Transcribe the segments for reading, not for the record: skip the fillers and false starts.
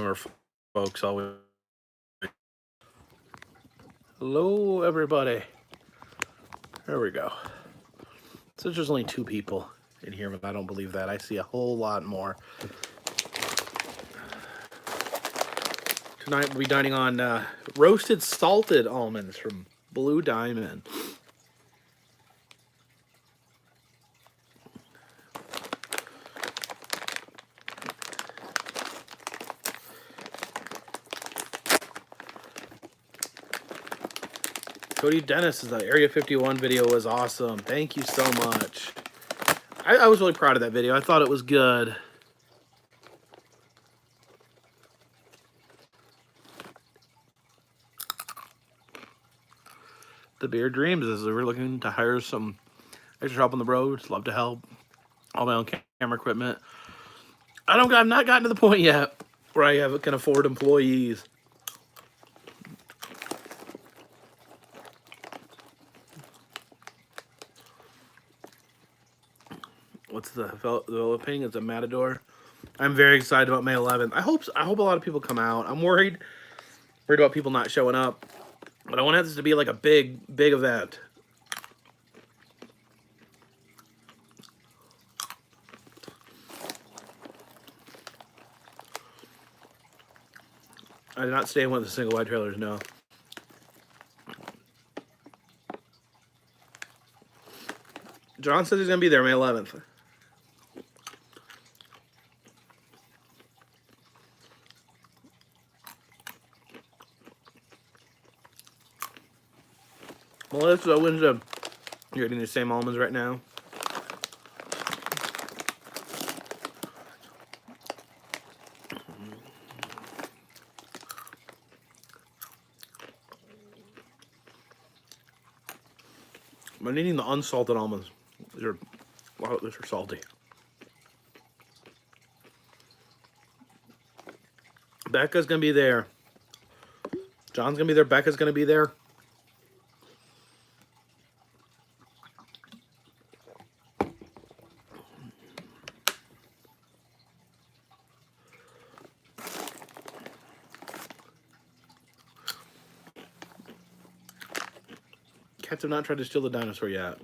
our folks always. Hello, everybody. There we go. So there's only 2 people in here, but I don't believe that. I see a whole lot more. Tonight we'll be dining on roasted salted almonds from Blue Diamond. Cody Dennis's Area 51 video was awesome. Thank you so much. I was really proud of that video. I thought it was good. The Beer Dreams is we're looking to hire some extra help on the road. Love to help. All my own camera equipment. I've not gotten to the point yet where I can afford employees. What's the developing? It's a Matador. I'm very excited about May 11th. I hope a lot of people come out. I'm worried about people not showing up, but I want this to be like a big event. I did not stay in one of the single wide trailers. No. John says he's gonna be there May 11th. Melissa, you're eating the same almonds right now. I'm eating the unsalted almonds. These are salty. Becca's gonna be there. John's gonna be there. Becca's gonna be there. Cats have not tried to steal the dinosaur yet.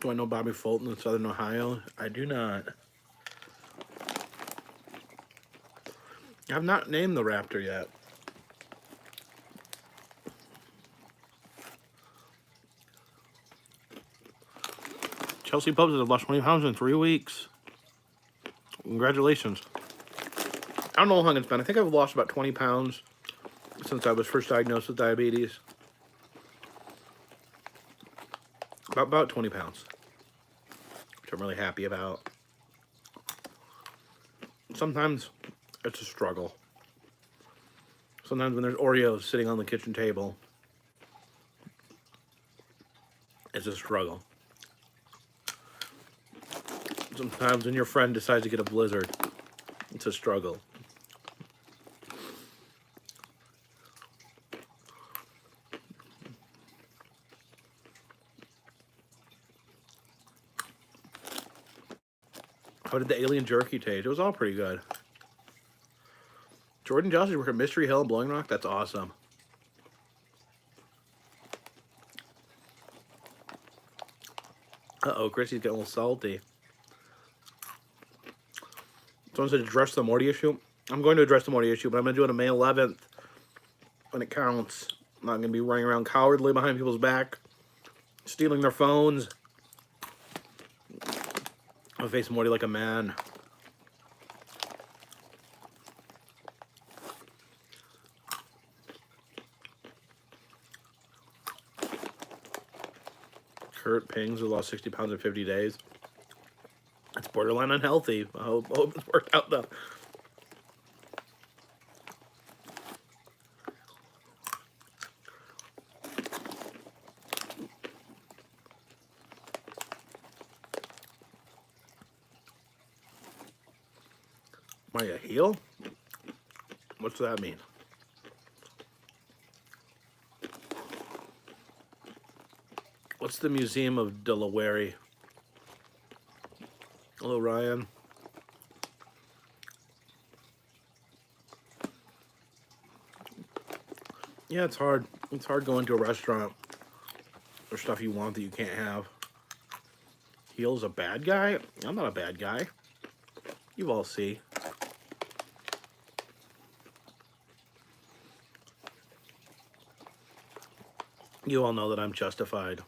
Do I know Bobby Fulton in Southern Ohio? I do not. I have not named the raptor yet. Chelsea Pubs has lost 20 pounds in 3 weeks. Congratulations. I don't know how long it's been. I think I've lost about 20 pounds since I was first diagnosed with diabetes. About 20 pounds, which I'm really happy about. Sometimes it's a struggle. Sometimes when there's Oreos sitting on the kitchen table, it's a struggle. Sometimes when your friend decides to get a blizzard, it's a struggle. How did the alien jerky taste? It was all pretty good. Jordan Josh work at Mystery Hill and Blowing Rock? That's awesome. Uh-oh, Chrissy's getting a little salty. Someone said address the Morty issue. I'm going to address the Morty issue, but I'm going to do it on May 11th when it counts. I'm not going to be running around cowardly behind people's back, stealing their phones. I'll face Morty like a man. Kurt Pings who lost 60 pounds in 50 days. It's borderline unhealthy. I hope it's worked out though. Am I a heel? What's that mean? What's the Museum of Delaware? Hello, Ryan. Yeah, it's hard. It's hard going to a restaurant or stuff you want that you can't have. Heel's a bad guy? I'm not a bad guy. You all see. You all know that I'm justified.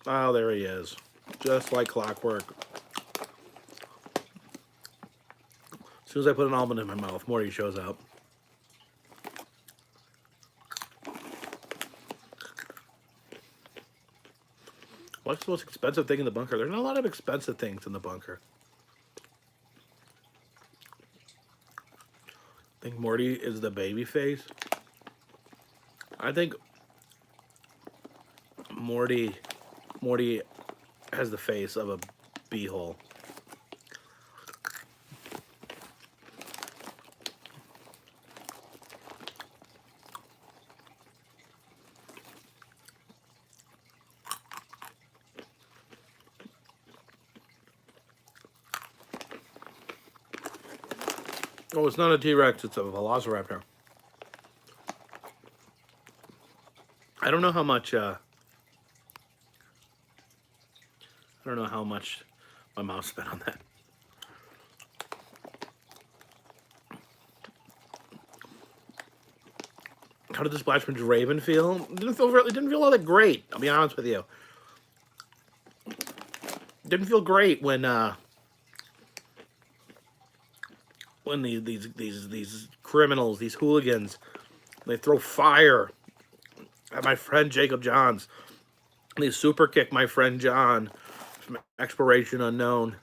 Oh, there he is. Just like clockwork. As soon as I put an almond in my mouth, Morty shows up. What's the most expensive thing in the bunker? There's not a lot of expensive things in the bunker. I think Morty is the baby face. I think Morty has the face of a beehole. Oh, it's not a T-Rex, it's a Velociraptor. I don't know how much, I don't know how much my mouth spent on that. How did the Splashman's Raven feel? It didn't feel all that great, I'll be honest with you. Didn't feel great when these criminals, these hooligans, they throw fire at my friend Jacob Johns. They super kick my friend John from Exploration Unknown.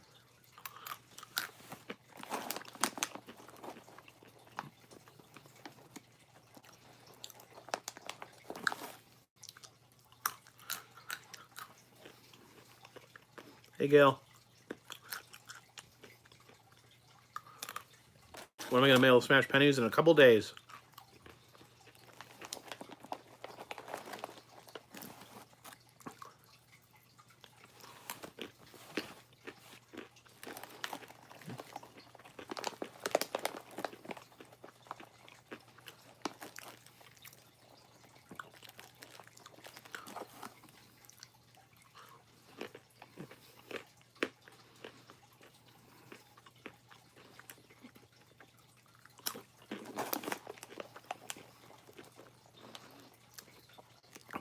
Hey, Gail. When am I going to mail Smash Pennies? In a couple days.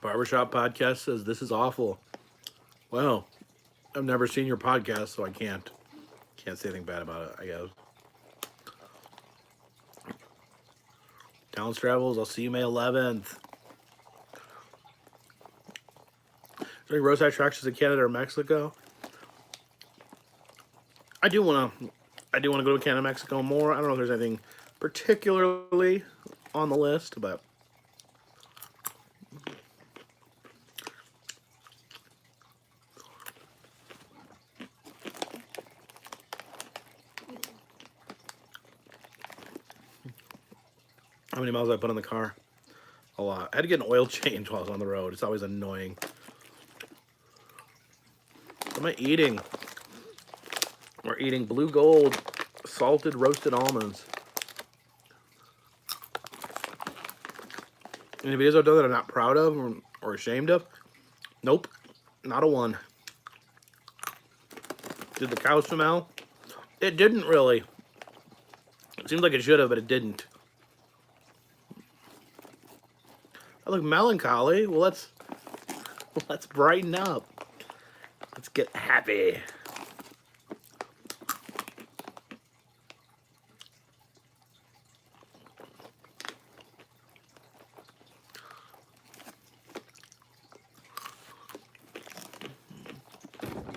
Barbershop Podcast says this is awful. Well, I've never seen your podcast, so I can't say anything bad about it, I guess. Talents Travels, I'll see you May 11th. Is there any roadside attractions in Canada or Mexico? I do want to go to Canada and Mexico more. I don't know if there's anything particularly on the list, but how many miles I put on the car? A lot. I had to get an oil change while I was on the road. It's always annoying. What am I eating? We're eating Blue Gold salted roasted almonds. Any videos I've done that I'm not proud of or ashamed of? Nope. Not a one. Did the cow smell? It didn't really. It seemed like it should have, but it didn't. I look melancholy. Well, let's brighten up. Let's get happy.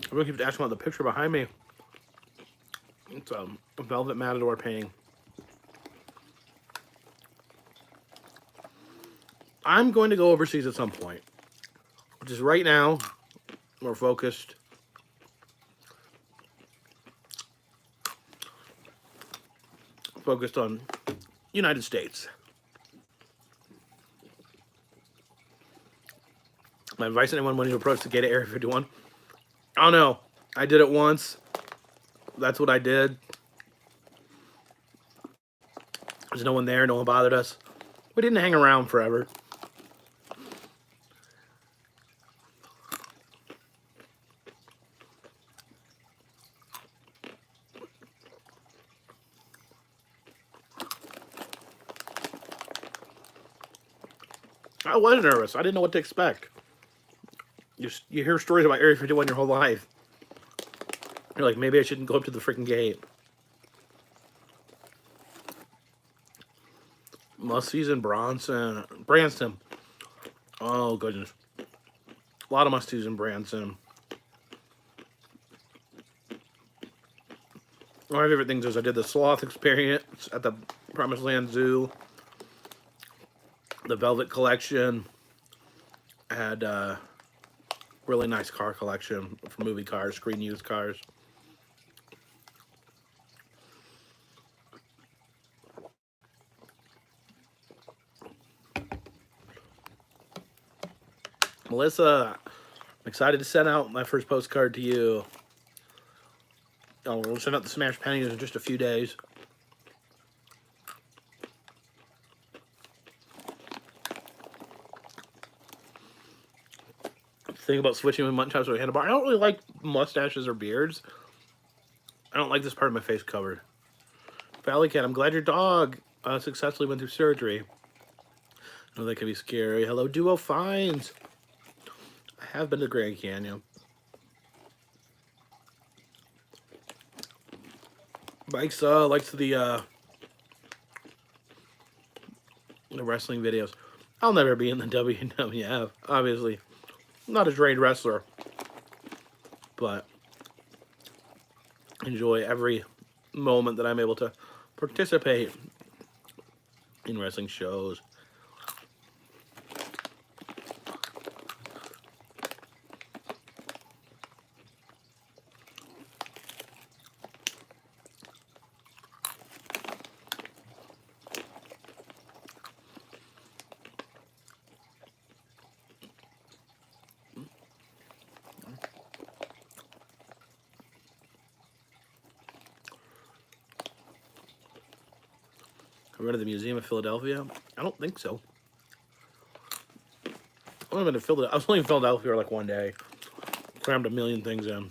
Everyone keeps asking about the picture behind me. It's a velvet matador painting. I'm going to go overseas at some point. Just right now, we're focused. Focused on United States. My advice to anyone wanting to approach the gate at Area 51. I don't know. I did it once. That's what I did. There's no one there. No one bothered us. We didn't hang around forever. I was nervous. I didn't know what to expect. You hear stories about Area 51 your whole life. You're like, maybe I shouldn't go up to the freaking gate. Muskies and Branson. Oh, goodness. A lot of muskies in Branson. One of my favorite things is I did the sloth experience at the Promised Land Zoo. The Velvet Collection. I had a really nice car collection for movie cars, screen used cars. Melissa, I'm excited to send out my first postcard to you. Oh, we'll send out the Smash Pennies in just a few days. Thing about switching with mutton chops or handlebar. I don't really like mustaches or beards. I don't like this part of my face covered. Valley Cat, I'm glad your dog successfully went through surgery. I know that can be scary. Hello, Duo Finds. I have been to Grand Canyon. Mike's likes the wrestling videos. I'll never be in the WWF, obviously. I'm not a trained wrestler, but enjoy every moment that I'm able to participate in wrestling shows. I've been to the Museum of Philadelphia. I don't think so. I've only been to Philadelphia. I was only in Philadelphia for like one day. Crammed a million things in.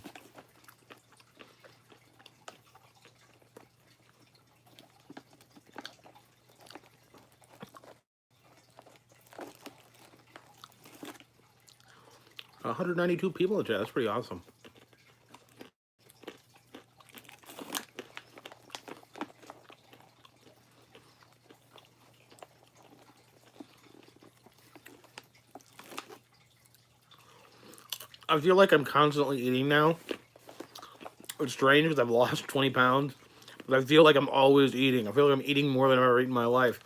A 192 people in chat. That's pretty awesome. I feel like I'm constantly eating now. It's strange because I've lost 20 pounds. But I feel like I'm always eating. I feel like I'm eating more than I've ever eaten in my life.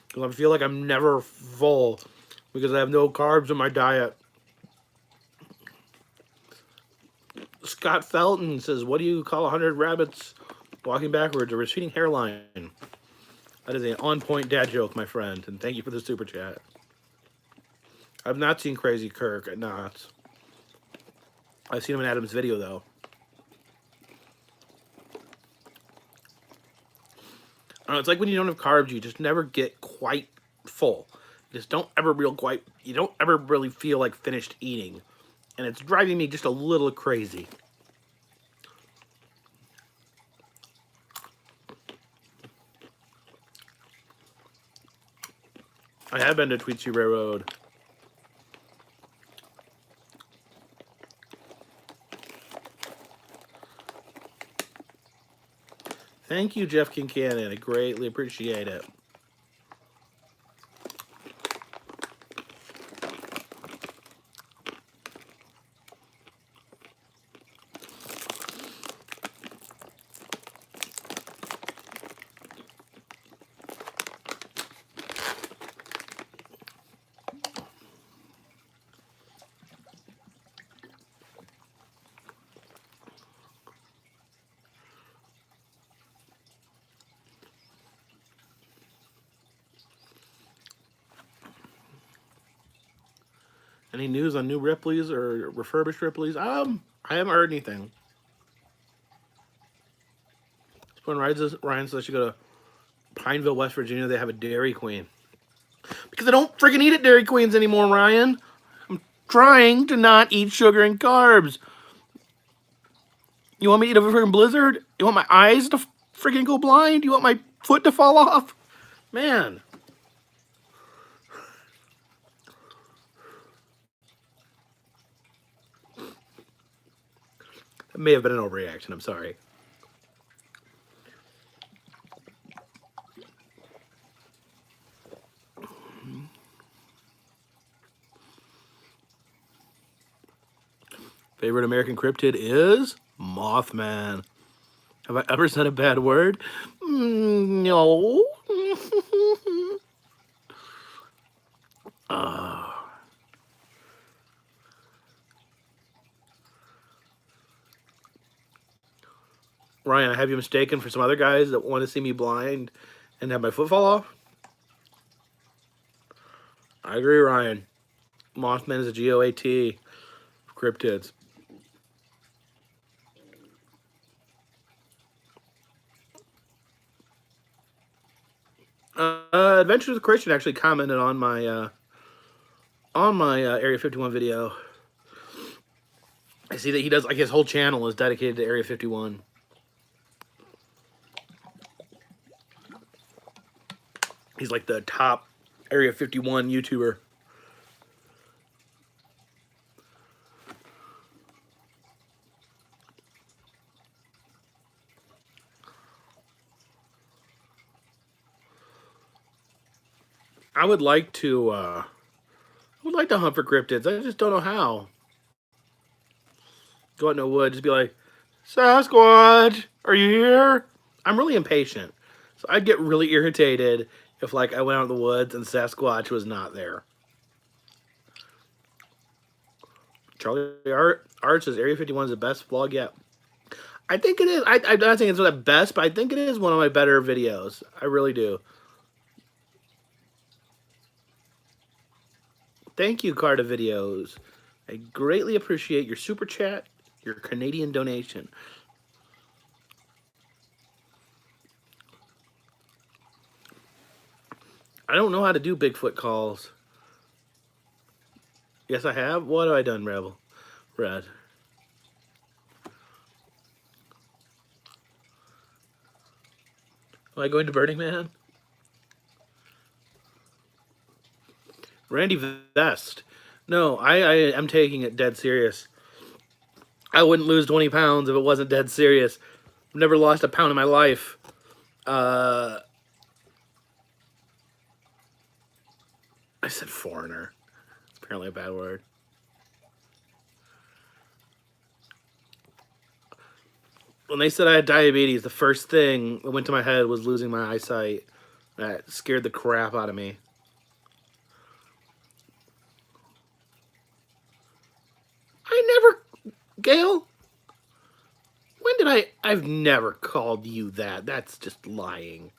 Because I feel like I'm never full. Because I have no carbs in my diet. Scott Felton says, what do you call 100 rabbits walking backwards? A receding hairline. That is an on-point dad joke, my friend. And thank you for the super chat. I've not seen Crazy Kirk at Knott's. I've seen him in Adam's video, though. I don't know, it's like when you don't have carbs, you just never get quite full. You just don't ever you don't ever really feel like finished eating. And it's driving me just a little crazy. I have been to Tweetsie Railroad. Thank you, Jeff Kincannon. I greatly appreciate it. Any news on new Ripley's or refurbished Ripley's? I haven't heard anything. When Ryan says I should go to Pineville, West Virginia, they have a Dairy Queen. Because I don't freaking eat at Dairy Queens anymore, Ryan. I'm trying to not eat sugar and carbs. You want me to eat a freaking blizzard? You want my eyes to freaking go blind? You want my foot to fall off? Man. That may have been an overreaction. I'm sorry. Favorite American cryptid is Mothman. Have I ever said a bad word? No. Ryan, I have you mistaken for some other guys that want to see me blind and have my foot fall off? I agree, Ryan. Mothman is a GOAT of cryptids. Adventures of Christian actually commented on my Area 51 video. I see that he does, like, his whole channel is dedicated to Area 51. He's like the top Area 51 YouTuber. I would like to hunt for cryptids. I just don't know how. Go out in the woods, just be like, Sasquatch, are you here? I'm really impatient. So I'd get really irritated if, like, I went out in the woods and Sasquatch was not there. Charlie Art says Area 51 is the best vlog yet. I think it is. I'm not saying it's the best, but I think it is one of my better videos. I really do. Thank you, Carta Videos. I greatly appreciate your super chat, your Canadian donation. I don't know how to do Bigfoot calls. Yes, I have. What have I done, Rebel? Red. Am I going to Burning Man? Randy Vest. No, I am taking it dead serious. I wouldn't lose 20 pounds if it wasn't dead serious. I've never lost a pound in my life. I said foreigner. It's apparently a bad word. When they said I had diabetes, the first thing that went to my head was losing my eyesight. That scared the crap out of me. Gail? When did I've never called you that. That's just lying.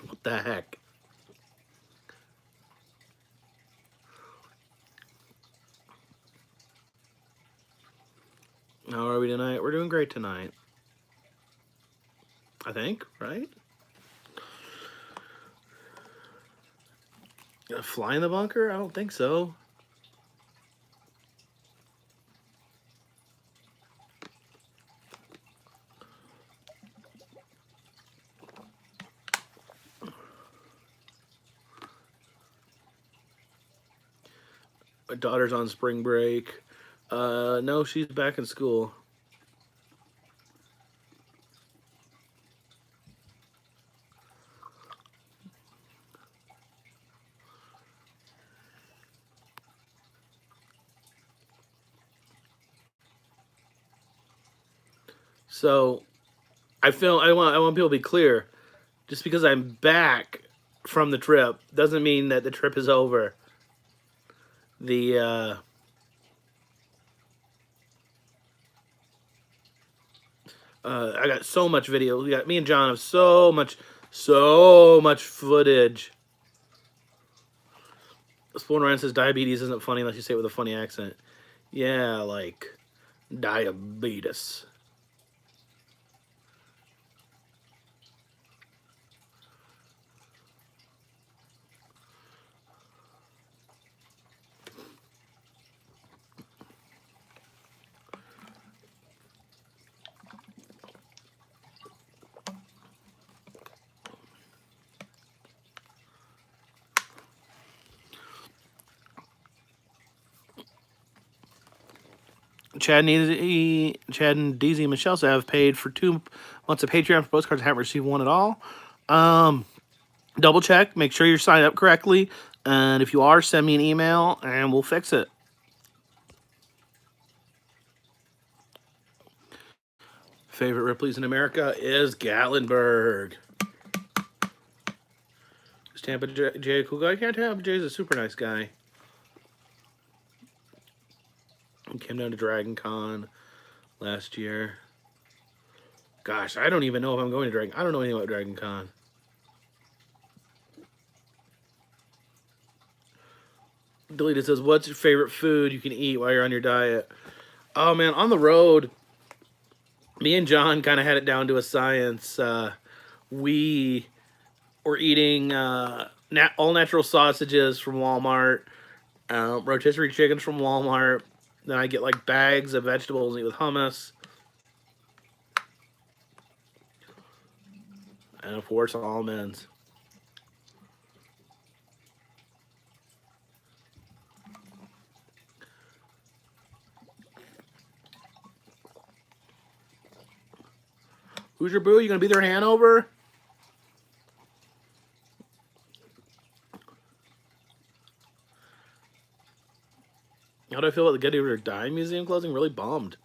What the heck? How are we tonight? We're doing great tonight. I think, right? Gonna fly in the bunker? I don't think so. My daughter's on spring break. No, she's back in school. So, I want people to be clear. Just because I'm back from the trip doesn't mean that the trip is over. I got so much video. Me and John have so much footage. Spoon Ryan says diabetes isn't funny unless you say it with a funny accent. Yeah, like diabetes. Chad and DZ and Michelle have paid for 2 months of Patreon for postcards. Haven't received one at all. Double check. Make sure you're signed up correctly. And if you are, send me an email and we'll fix it. Favorite Ripley's in America is Gatlinburg. Is Tampa Jay a cool guy? Yeah, Tampa Jay's a super nice guy. He came down to Dragon Con last year. Gosh, I don't even know if I'm going to Dragon. I don't know anything about Dragon Con. Deleted says, what's your favorite food you can eat while you're on your diet? Oh, man, on the road, me and John kind of had it down to a science. We were eating all natural sausages from Walmart, rotisserie chickens from Walmart. Then I get like bags of vegetables and eat with hummus. And of course, almonds. Who's your boo? You gonna be there in Hanover? How do I feel about the Getty River Dime Museum closing? Really bummed.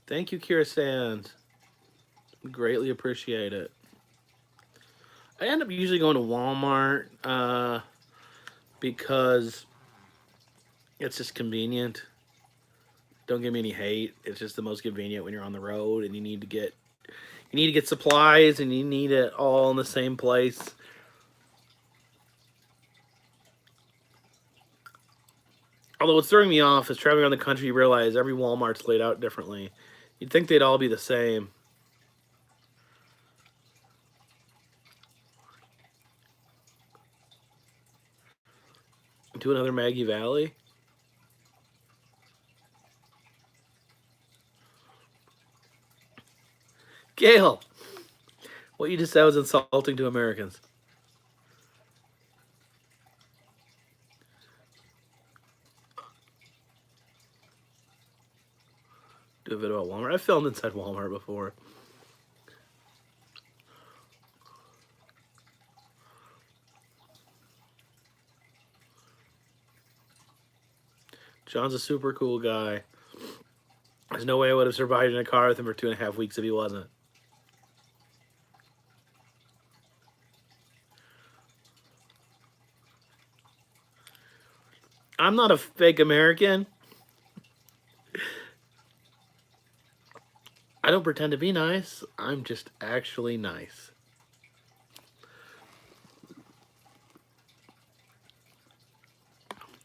Thank you, Kira Sands. Greatly appreciate it. I end up usually going to Walmart because it's just convenient. Don't give me any hate. It's just the most convenient when you're on the road and you need to get supplies and you need it all in the same place. Although what's throwing me off is traveling around the country, you realize every Walmart's laid out differently. You'd think they'd all be the same. Do another Maggie Valley? Gail, what you just said was insulting to Americans. Do a video about Walmart. I've filmed inside Walmart before. John's a super cool guy. There's no way I would have survived in a car with him for 2.5 weeks if he wasn't. I'm not a fake American. I don't pretend to be nice. I'm just actually nice.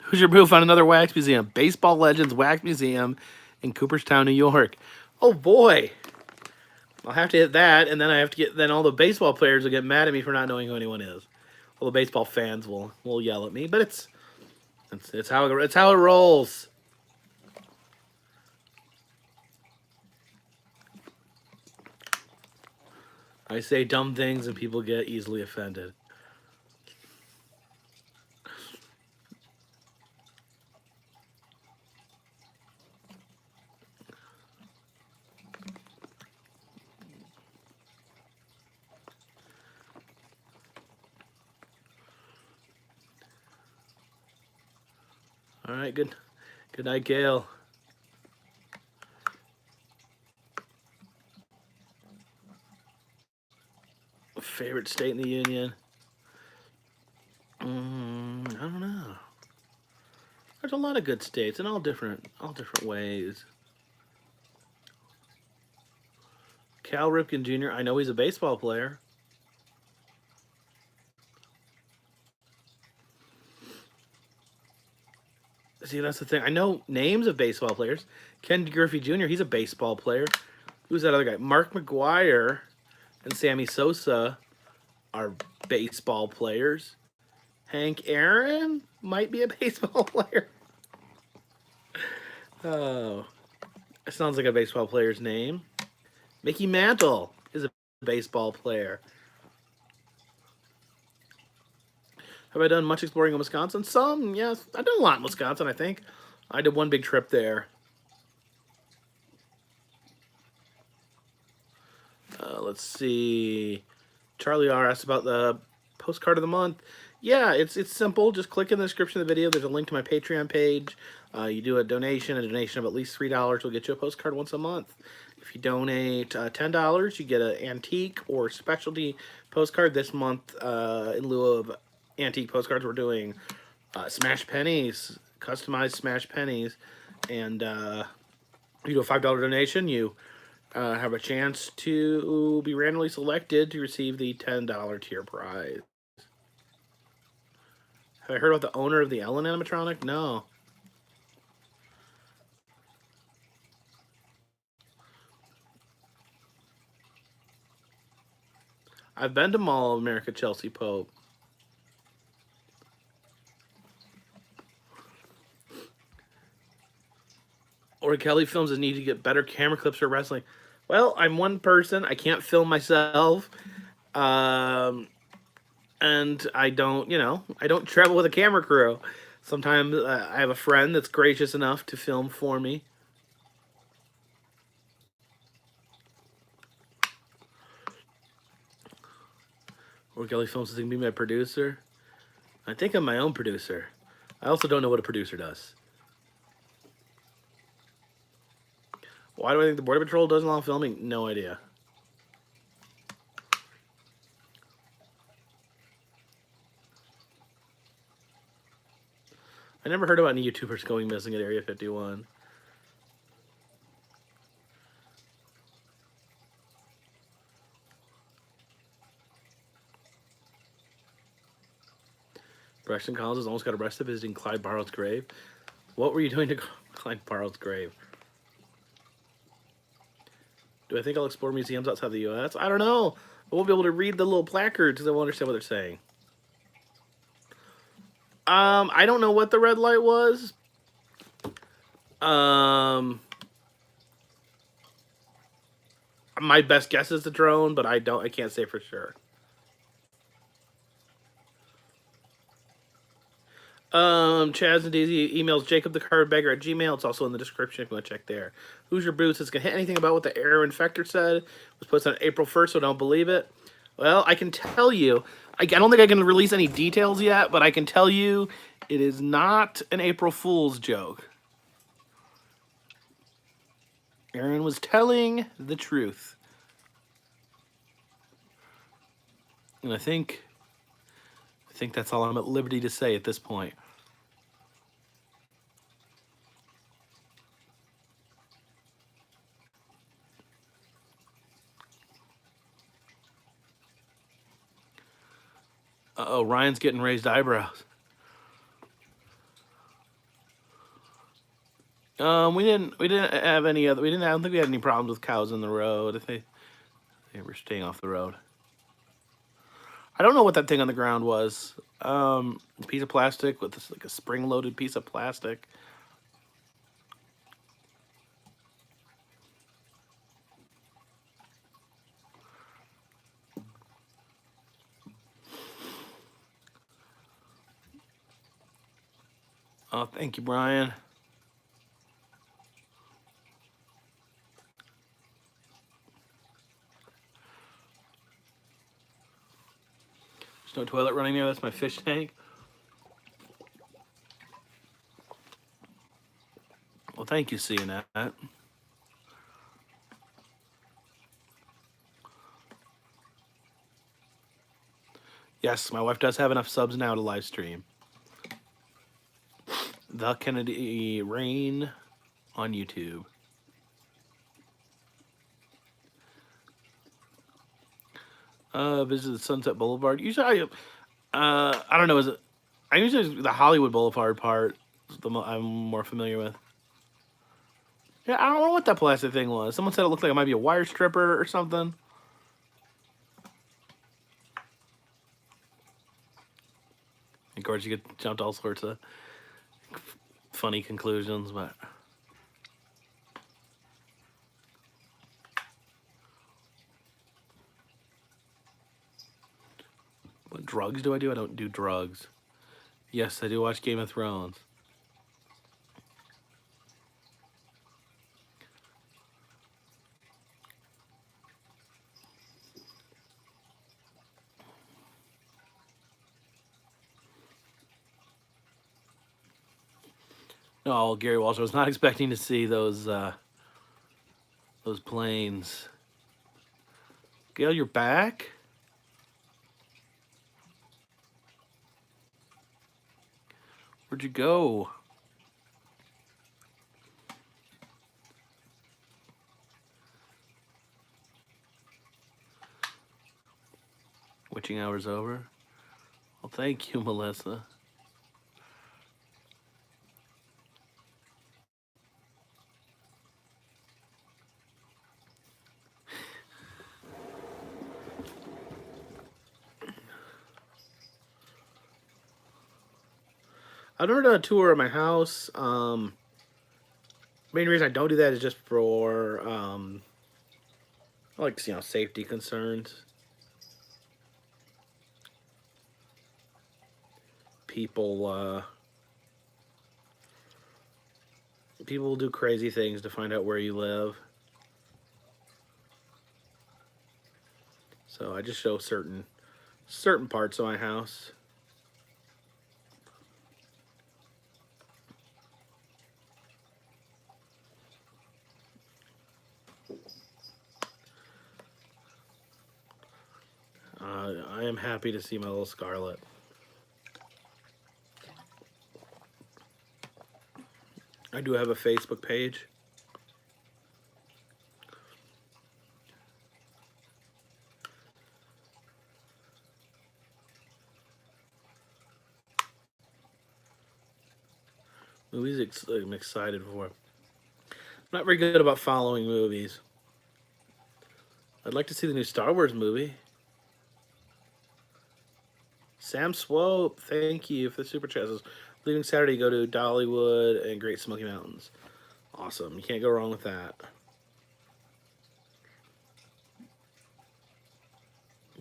Who's your boo? Found another wax museum. Baseball Legends Wax Museum in Cooperstown, New York. Oh boy. I'll have to hit that, and then I have to get. Then all the baseball players will get mad at me for not knowing who anyone is. All the baseball fans will yell at me, but it's how it rolls. I say dumb things and people get easily offended. All right, good night, Gail. Favorite state in the union? I don't know. There's a lot of good states in all different ways. Cal Ripken Jr. I know he's a baseball player. See, that's the thing. I know names of baseball players. Ken Griffey Jr., he's a baseball player. Who's that other guy? Mark McGuire and Sammy Sosa are baseball players. Hank Aaron might be a baseball player. Oh, it sounds like a baseball player's name. Mickey Mantle is a baseball player. Have I done much exploring in Wisconsin? Some, yes. I've done a lot in Wisconsin, I think. I did one big trip there. Let's see. Charlie R asked about the postcard of the month. Yeah, it's simple. Just click in the description of the video. There's a link to my Patreon page. You do a donation of at least $3 will get you a postcard once a month. If you donate $10, you get an antique or specialty postcard. This month, in lieu of antique postcards, we're doing smash pennies, customized smash pennies. And you do a $5 donation, you have a chance to be randomly selected to receive the $10 tier prize. Have I heard about the owner of the Ellen animatronic? No. I've been to Mall of America, Chelsea Pope. Or Kelly films his need to get better camera clips for wrestling. Well, I'm one person. I can't film myself. And I don't, I don't travel with a camera crew. Sometimes I have a friend that's gracious enough to film for me. Or Kelly films is going to be my producer. I think I'm my own producer. I also don't know what a producer does. Why do I think the Border Patrol doesn't allow filming? No idea. I never heard about any YouTubers going missing at Area 51. Braxton Collins has almost got arrested visiting Clyde Barrow's grave. What were you doing to Clyde Barrow's grave? Do I think I'll explore museums outside the U.S.? I don't know. I won't be able to read the little placards because I won't understand what they're saying. I don't know what the red light was. My best guess is the drone, but I can't say for sure. Chaz and Daisy emails Jacob the Carpetbagger at Gmail. It's also in the description if you want to check there. Who's your boots? It's going to hit anything about what the error infector said. It was posted on April 1st, so don't believe it. Well, I can tell you, I don't think I can release any details yet, but I can tell you it is not an April Fool's joke. Aaron was telling the truth. And I think that's all I'm at liberty to say at this point. Uh-oh, Ryan's getting raised eyebrows. We didn't have any other. I don't think we had any problems with cows in the road. If they were staying off the road. I don't know what that thing on the ground was. A piece of plastic with this, like a spring-loaded piece of plastic. Oh, thank you, Brian. There's no toilet running there. That's my fish tank. Well, thank you, seeing that. Yes, my wife does have enough subs now to live stream. The Kennedy Rain on YouTube. Visit the Sunset Boulevard. Usually, I don't know. I usually the Hollywood Boulevard part. I'm more familiar with. Yeah, I don't know what that plastic thing was. Someone said it looked like it might be a wire stripper or something. Of course, you get jumped all sorts of funny conclusions, but what drugs do I do? I don't do drugs. Yes, I do watch Game of Thrones. No, Gary Walsh, I was not expecting to see those planes. Gail, you're back? Where'd you go? Witching hour's over. Well, thank you, Melissa. I've never done a tour of my house. Main reason I don't do that is just for like safety concerns. People people will do crazy things to find out where you live. So I just show certain parts of my house. I am happy to see my little Scarlet. I do have a Facebook page. Movies I'm excited for. I'm not very good about following movies. I'd like to see the new Star Wars movie. Sam Swope, thank you for the super chat. Leaving Saturday, go to Dollywood and Great Smoky Mountains. Awesome. You can't go wrong with that.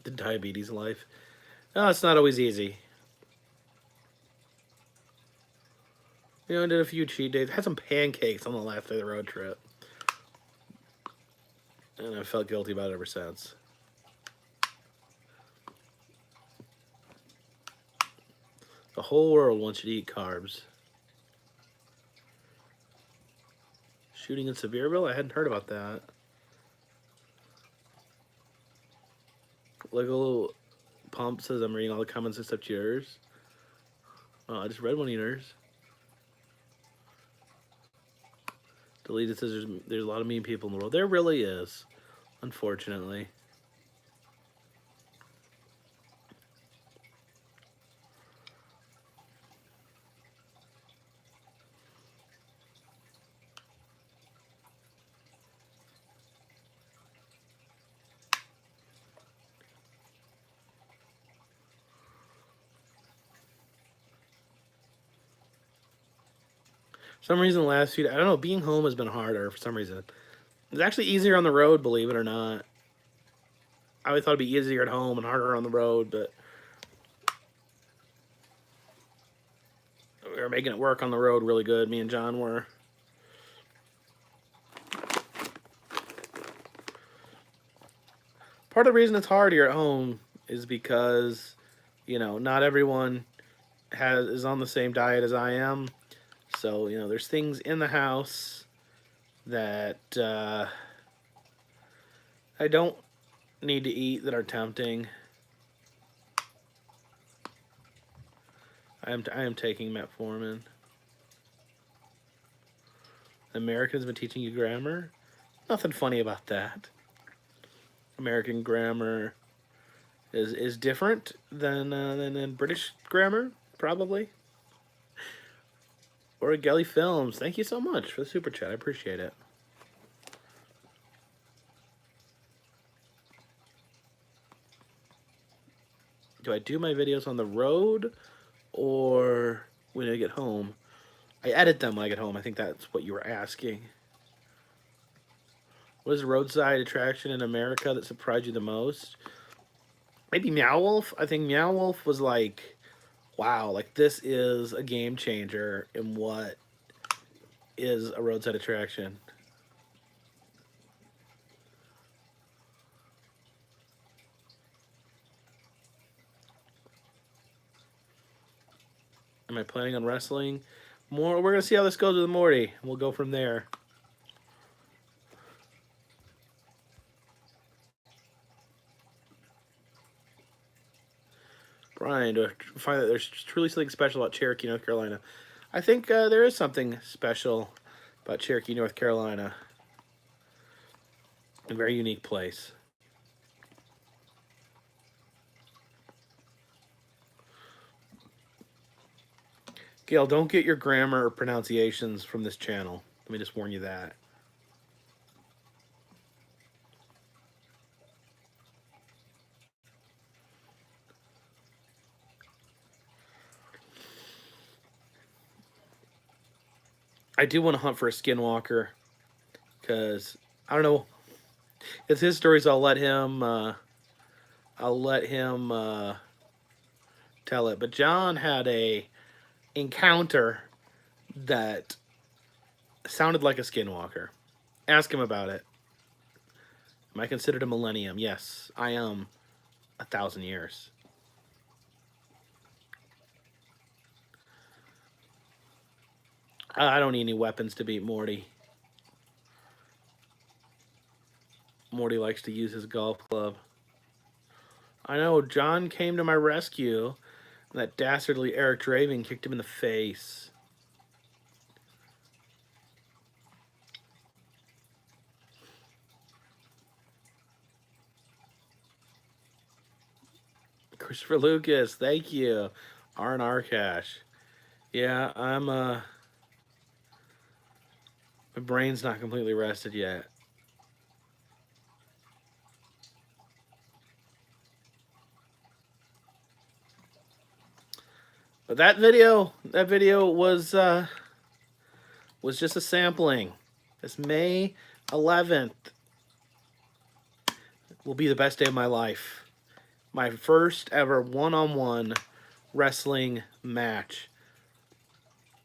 The diabetes life. No, it's not always easy. I did a few cheat days. Had some pancakes on the last day of the road trip. And I felt guilty about it ever since. The whole world wants you to eat carbs. Shooting in Sevierville? I hadn't heard about that. Like a little pump says I'm reading all the comments except yours. Oh, I just read one of yours. Deleted says there's a lot of mean people in the world. There really is, unfortunately. For some reason, the last few, I don't know, being home has been harder for some reason. It's actually easier on the road, believe it or not. I always thought it'd be easier at home and harder on the road, but we were making it work on the road really good. Me and John were. Part of the reason it's hard here at home is because, not everyone is on the same diet as I am. So, there's things in the house that I don't need to eat that are tempting. I am taking metformin. Americans been teaching you grammar? Nothing funny about that. American grammar is different than British grammar, probably. Or Gelly Films. Thank you so much for the super chat. I appreciate it. Do I do my videos on the road or when I get home? I edit them when I get home. I think that's what you were asking. What is a roadside attraction in America that surprised you the most? Maybe Meow Wolf. I think Meow Wolf was like, wow, like this is a game changer in what is a roadside attraction. Am I planning on wrestling more? We're gonna see how this goes with Morty. We'll go from there. Brian, do I find that there's truly something special about Cherokee, North Carolina? I think there is something special about Cherokee, North Carolina. A very unique place. Gail, don't get your grammar or pronunciations from this channel. Let me just warn you that. I do want to hunt for a skinwalker because I don't know. It's his stories. I'll let him tell it. But John had a encounter that sounded like a skinwalker. Ask him about it. Am I considered a millennium? Yes, I am 1,000 years. I don't need any weapons to beat Morty. Morty likes to use his golf club. I know, John came to my rescue, and that dastardly Eric Draven kicked him in the face. Christopher Lucas, thank you. R&R Cash. Yeah, I'm, my brain's not completely rested yet. But that video was just a sampling. This May 11th will be the best day of my life. My first ever one-on-one wrestling match.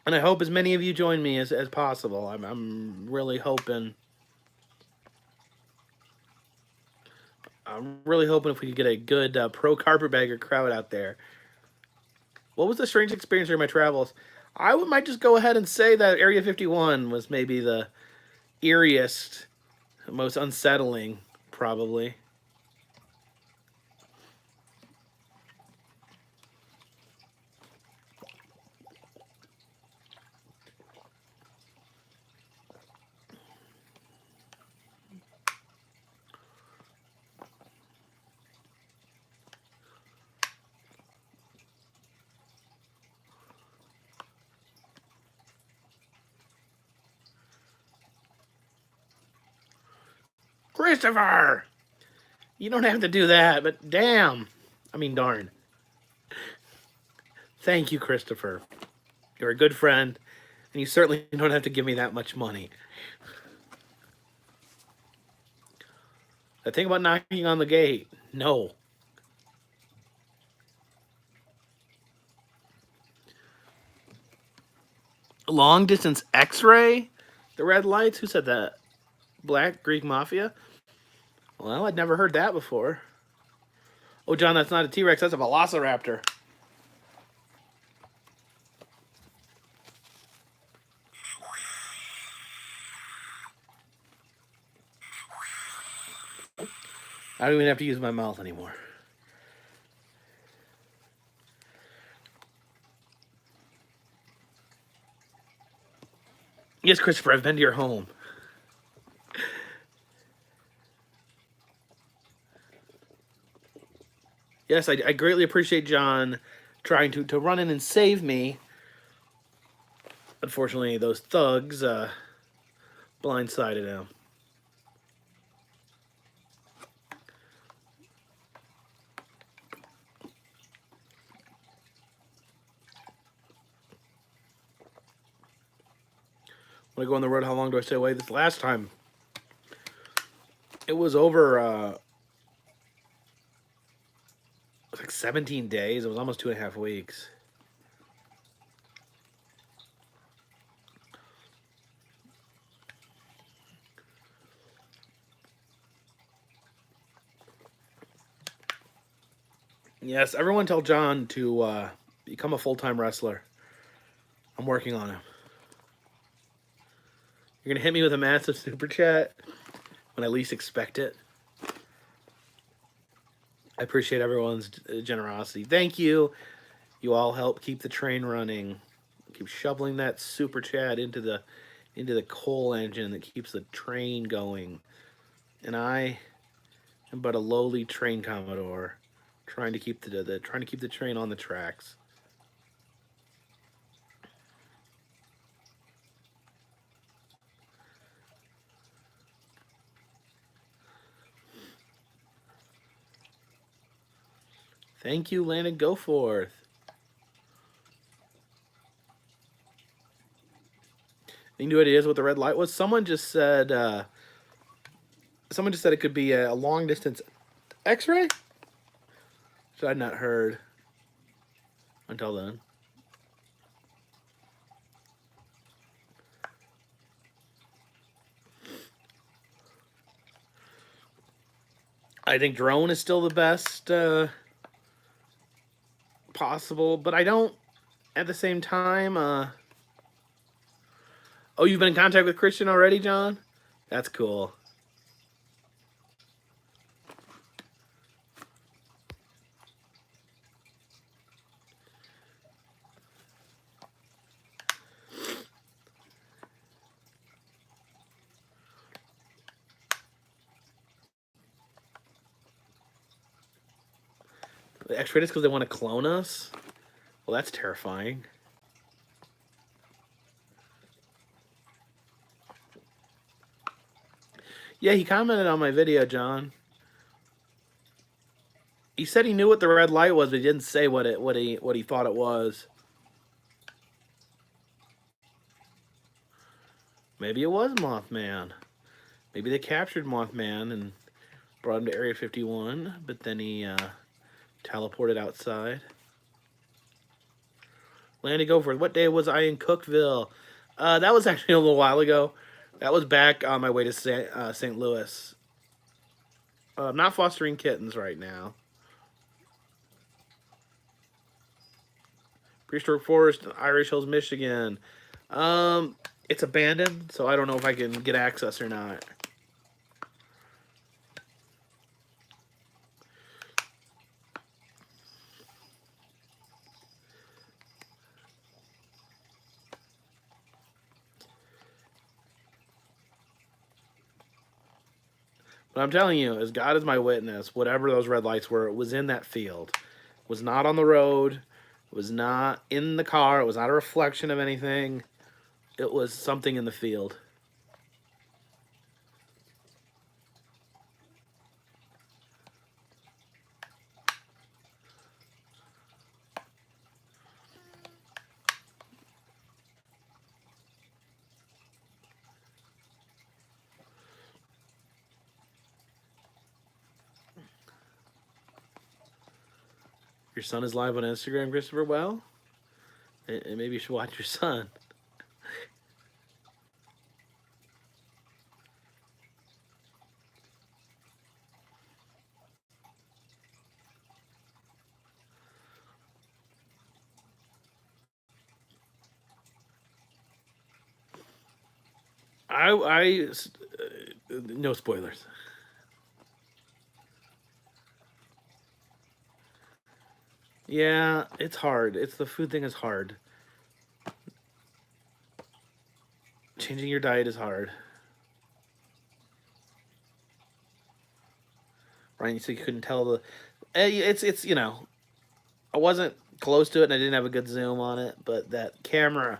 And I hope as many of you join me as possible. I'm really hoping. I'm really hoping if we could get a good pro Carpetbagger crowd out there. What was the strange experience during my travels? I might just go ahead and say that Area 51 was maybe the eeriest, most unsettling, probably. Christopher! You don't have to do that, but damn. I mean, darn. Thank you, Christopher. You're a good friend, and you certainly don't have to give me that much money. The thing about knocking on the gate, no. Long distance X-ray? The red lights? Who said that? Black Greek Mafia? Well, I'd never heard that before. Oh, John, that's not a T-Rex. That's a Velociraptor. I don't even have to use my mouth anymore. Yes, Christopher, I've been to your home. Yes, I greatly appreciate John trying to run in and save me. Unfortunately, those thugs blindsided him. When I go on the road, how long do I stay away? This last time, it was over like 17 days. It was almost 2.5 weeks. Yes, everyone tell John to become a full-time wrestler. I'm working on him. You're going to hit me with a massive super chat when I least expect it. I appreciate everyone's generosity. Thank you. You all help keep the train running. Keep shoveling that super chat into the coal engine that keeps the train going. And I am but a lowly train commodore trying to keep the train on the tracks. Thank you, Landon Goforth. Any new ideas what the red light was? Someone just said it could be a long distance X-ray, which I'd not heard until then. I think drone is still the best possible, but I don't at the same time. Oh, you've been in contact with Christian already, John? That's cool. The X-ray is because they want to clone us? Well, that's terrifying. Yeah, he commented on my video, John. He said he knew what the red light was, but he didn't say what he thought it was. Maybe it was Mothman. Maybe they captured Mothman and brought him to Area 51, but then he teleported outside. Landy Goforth, what day was I in Cookville? That was actually a little while ago. That was back on my way to St. Louis. I'm not fostering kittens right now. Prehistoric Forest, Irish Hills, Michigan. It's abandoned, so I don't know if I can get access or not. But I'm telling you, as God is my witness, whatever those red lights were, it was in that field. It was not on the road. It was not in the car. It was not a reflection of anything. It was something in the field. Your son is live on Instagram, Christopher. Well, maybe you should watch your son. No spoilers. Yeah, it's hard. The food thing is hard. Changing your diet is hard. Right, so you couldn't tell the. It's you know, I wasn't close to it and I didn't have a good zoom on it, but that camera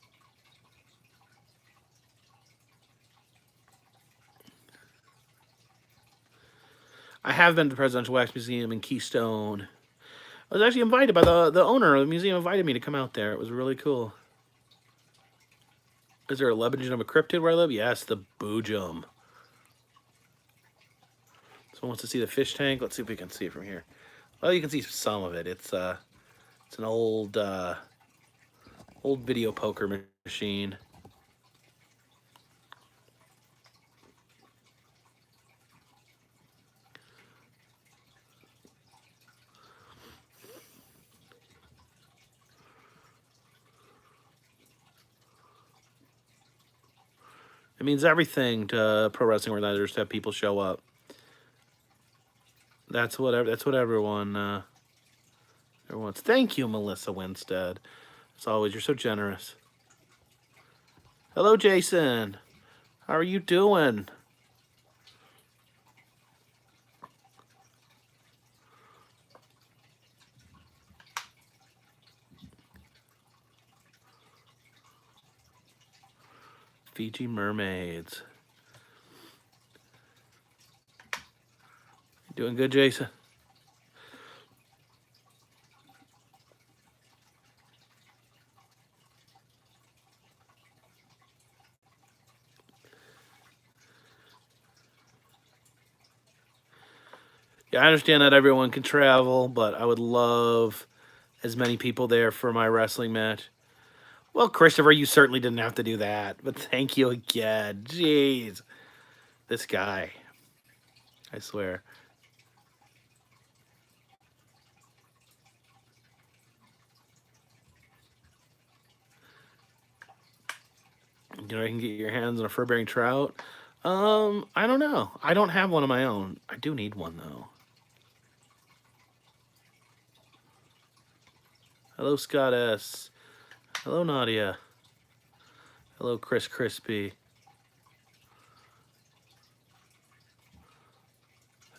I have been to the Presidential Wax Museum in Keystone. I was actually invited by the owner of the museum, invited me to come out there. It was really cool. Is there a Lebanon of a cryptid where I live? Yes, the Boojum. Someone wants to see the fish tank. Let's see if we can see it from here. Well, you can see some of it. It's an old video poker machine. It means everything to pro wrestling organizers to have people show up. That's what everyone wants. Thank you, Melissa Winstead. As always, you're so generous. Hello, Jason. How are you doing? Fiji mermaids. Doing good, Jason? Yeah, I understand that everyone can travel, but I would love as many people there for my wrestling match. Well, Christopher, you certainly didn't have to do that, but thank you again. Jeez. This guy. I swear. You know, I can get your hands on a fur-bearing trout. I don't know. I don't have one of my own. I do need one, though. Hello, Scott S. Hello, Nadia. Hello, Chris Crispy.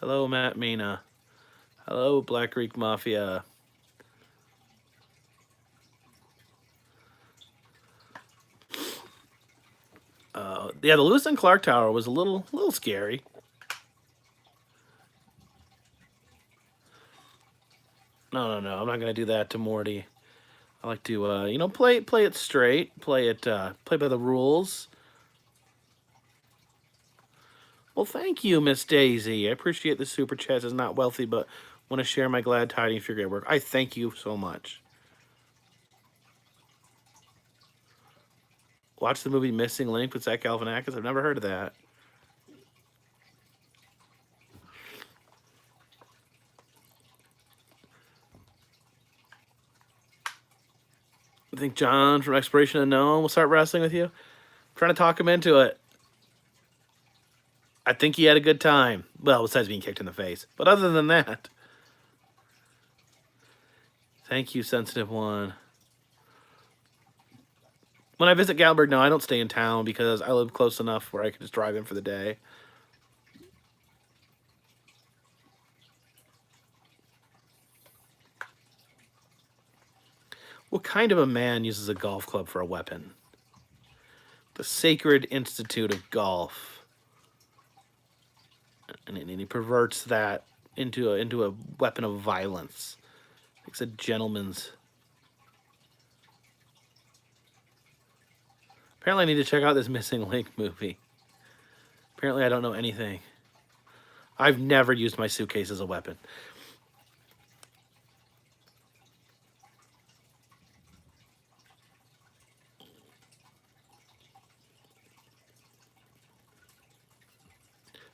Hello, Matt Mina. Hello, Black Greek Mafia. Yeah, the Lewis and Clark Tower was a little scary. No. I'm not gonna do that to Morty. I like to, you know, play it straight, play by the rules. Well, thank you, Miss Daisy. I appreciate the super chat. Is not wealthy, but want to share my glad tidings for your great work. I thank you so much. Watch the movie Missing Link with Zach Galifianakis. I've never heard of that. I think John from Exploration Unknown will start wrestling with you. I'm trying to talk him into it. I think he had a good time. Well, besides being kicked in the face. But other than that. Thank you, Sensitive One. When I visit Galberg, no, I don't stay in town because I live close enough where I can just drive in for the day. What kind of a man uses a golf club for a weapon? The Sacred Institute of Golf. And he perverts that into a weapon of violence. It's a gentleman's. Apparently I need to check out this Missing Link movie. Apparently I don't know anything. I've never used my suitcase as a weapon.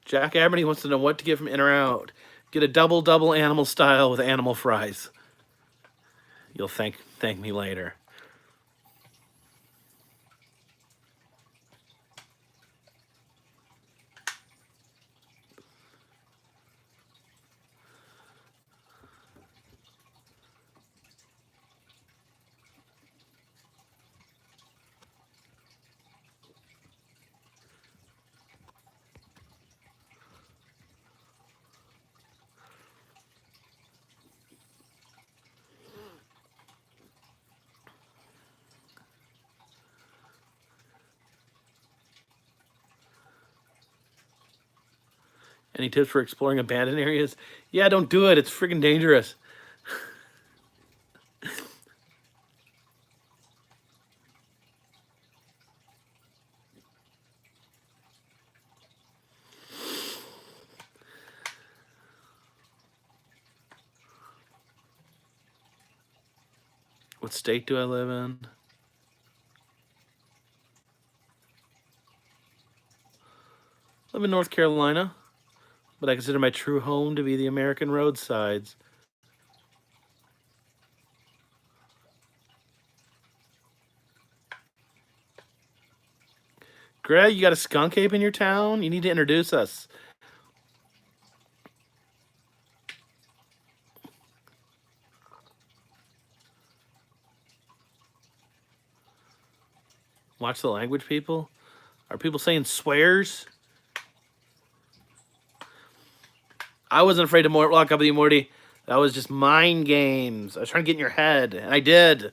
Jack Aberney wants to know what to get from In or Out. Get a double animal style with animal fries. You'll thank me later. Any tips for exploring abandoned areas? Yeah, don't do it. It's freaking dangerous. What state do I live in? I live in North Carolina, but I consider my true home to be the American roadsides. Greg, you got a skunk ape in your town? You need to introduce us. Watch the language, people. Are people saying swears? I wasn't afraid to lock up with you, Morty. That was just mind games. I was trying to get in your head, and I did.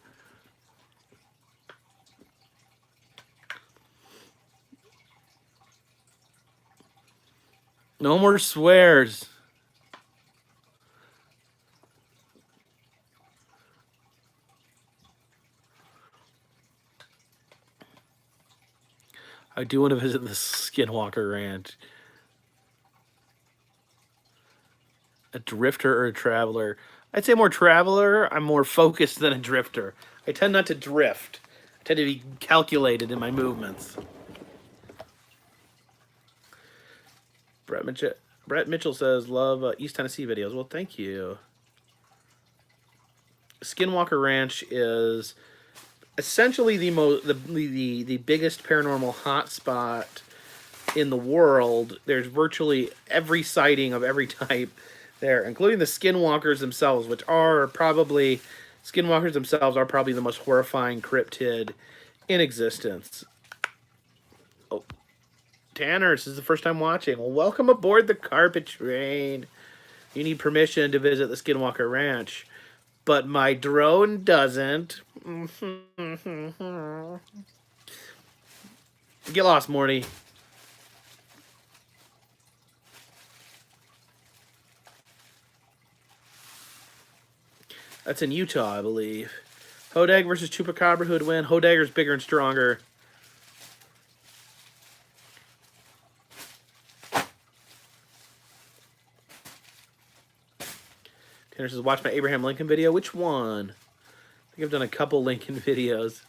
No more swears. I do want to visit the Skinwalker Ranch. A drifter or a traveler? I'd say more traveler. I'm more focused than a drifter. I tend not to drift. I tend to be calculated in my movements. Brett Mitchell says, love East Tennessee videos. Well, thank you. Skinwalker Ranch is essentially the biggest paranormal hotspot in the world. There's virtually every sighting of every type there, including the skinwalkers themselves, which are probably the most horrifying cryptid in existence. Oh, Tanner, this is the first time watching. Well, welcome aboard the carpet train. You need permission to visit the Skinwalker Ranch, but my drone doesn't. Get lost, Morty. That's in Utah, I believe. Hodag versus Chupacabra, who'd win? Hodagger's bigger and stronger. Tanner says, watch my Abraham Lincoln video. Which one? I think I've done a couple Lincoln videos.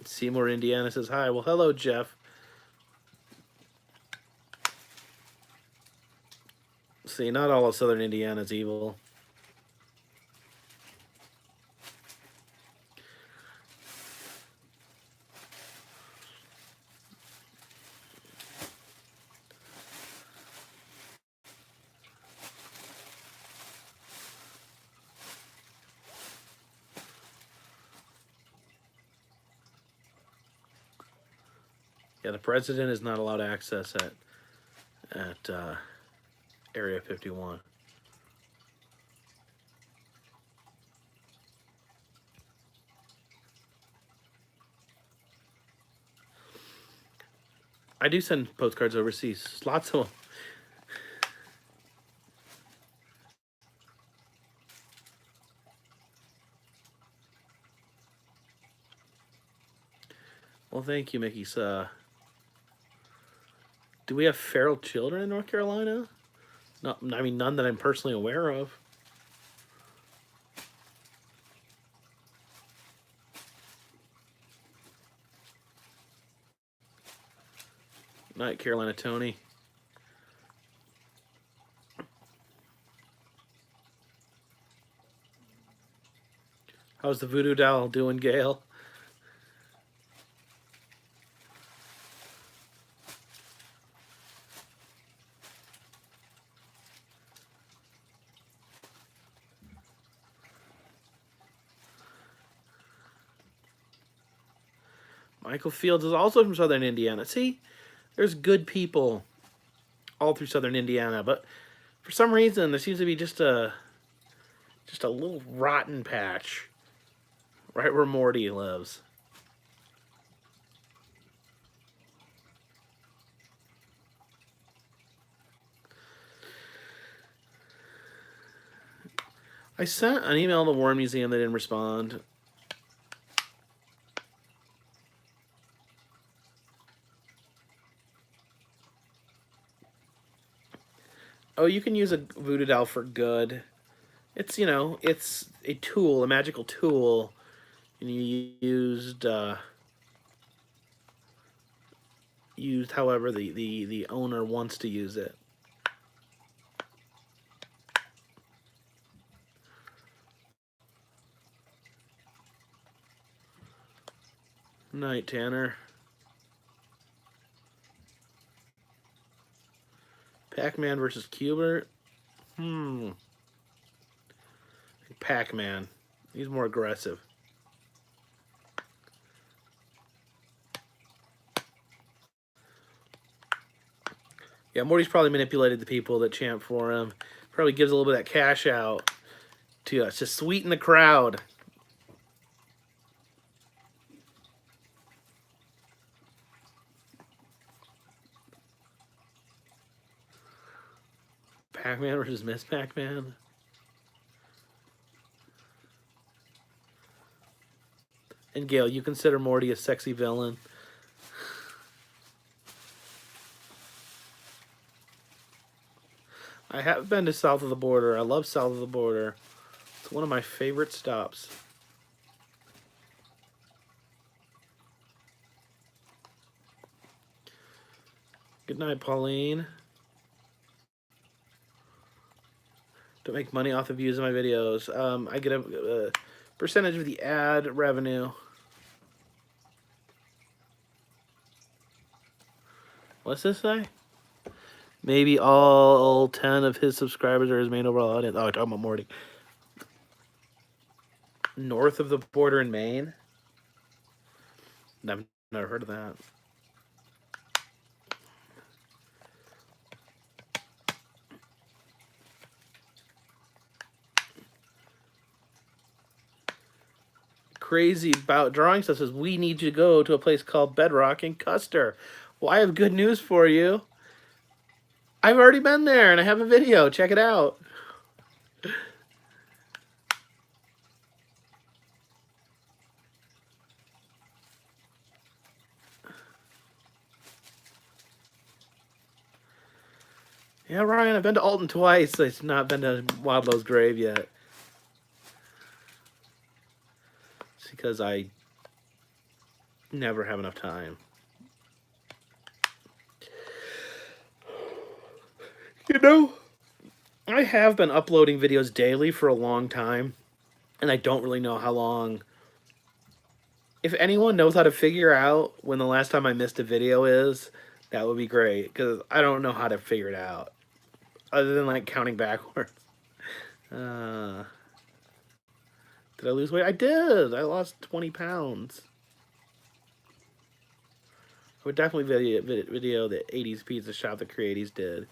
Seymour, Indiana says, hi. Well, hello, Jeff. See, not all of southern Indiana is evil. Yeah, the president is not allowed access at Area 51. I do send postcards overseas. Lots of them. Well, thank you, Mickey. Do we have feral children in North Carolina? No, I mean, none that I'm personally aware of. Night, Carolina Tony. How's the voodoo doll doing, Gail? Michael Fields is also from southern Indiana. See, there's good people all through southern Indiana, but for some reason there seems to be just a little rotten patch right where Morty lives. I sent an email to the War Museum. They didn't respond. Oh, you can use a voodoo doll for good. It's, you know, it's a tool, a magical tool. And you used however the owner wants to use it. Night, Tanner. Pac-Man versus Cubert. Pac-Man. He's more aggressive. Yeah, Morty's probably manipulated the people that chant for him. Probably gives a little bit of that cash out to us to sweeten the crowd. Pac-Man versus Miss Pac-Man. And Gail, you consider Morty a sexy villain? I have been to south of the border. I love south of the border. It's one of my favorite stops. Good night, Pauline. Don't make money off the views of my videos. I get a percentage of the ad revenue. What's this say? Maybe all 10 of his subscribers are his main overall audience. Oh, I'm talking about Morty. North of the border in Maine? I've never heard of that. Crazy about drawing stuff says, we need you to go to a place called Bedrock in Custer. Well, I have good news for you. I've already been there and I have a video. Check it out. Yeah, Ryan, I've been to Alton twice. I've not been to Wadlow's grave yet. It's because I never have enough time. You know, I have been uploading videos daily for a long time, and I don't really know how long. If anyone knows how to figure out when the last time I missed a video is, that would be great, because I don't know how to figure it out, other than, like, counting backwards. Did I lose weight? I did! I lost 20 pounds. I would definitely video the 80s pizza shop the Creaties did.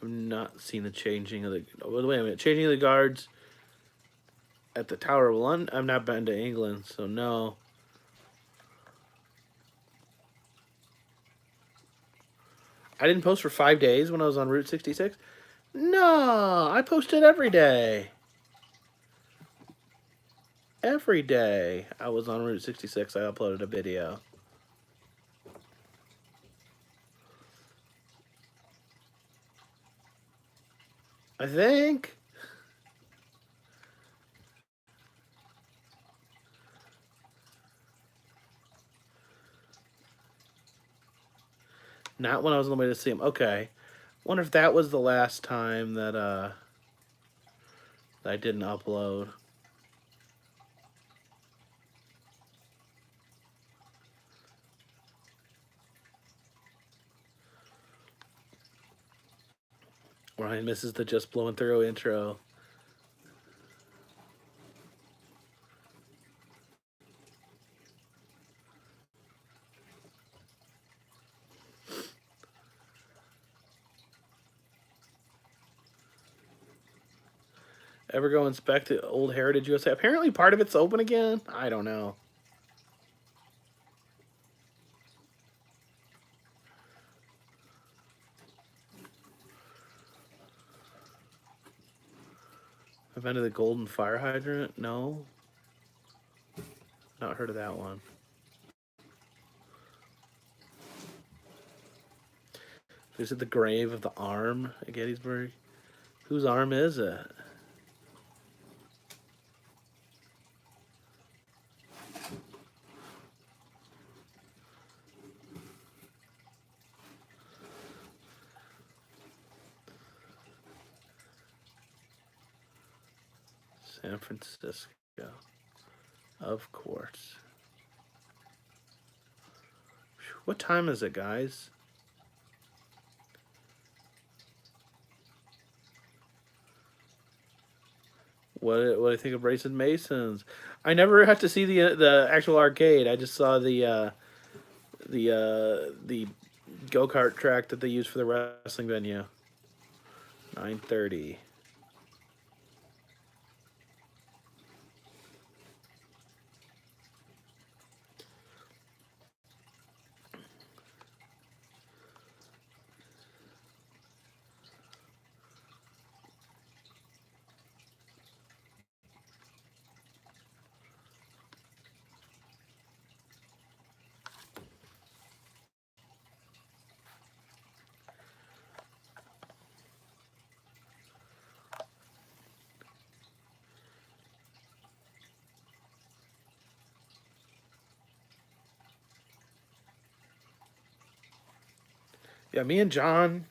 I've not seen the changing of the... Oh, wait a minute. Changing of the guards at the Tower of London? I've not been to England, so no. I didn't post for 5 days when I was on Route 66? No, I posted every day. Every day I was on Route 66, I uploaded a video. I think. Not when I was on the way to see him. Okay. Wonder if that was the last time that that I didn't upload. Ryan misses the Just Blowing Through intro. Ever go inspect the old Heritage USA? Apparently part of it's open again. I don't know. Invented the golden fire hydrant? No. Not heard of that one. Visit the grave of the arm at Gettysburg. Whose arm is it? San Francisco. Of course. What time is it, guys? What do I think of Brayson Masons? I never got to see the actual arcade. I just saw the go kart track that they use for the wrestling venue. 9:30. Yeah, me and John,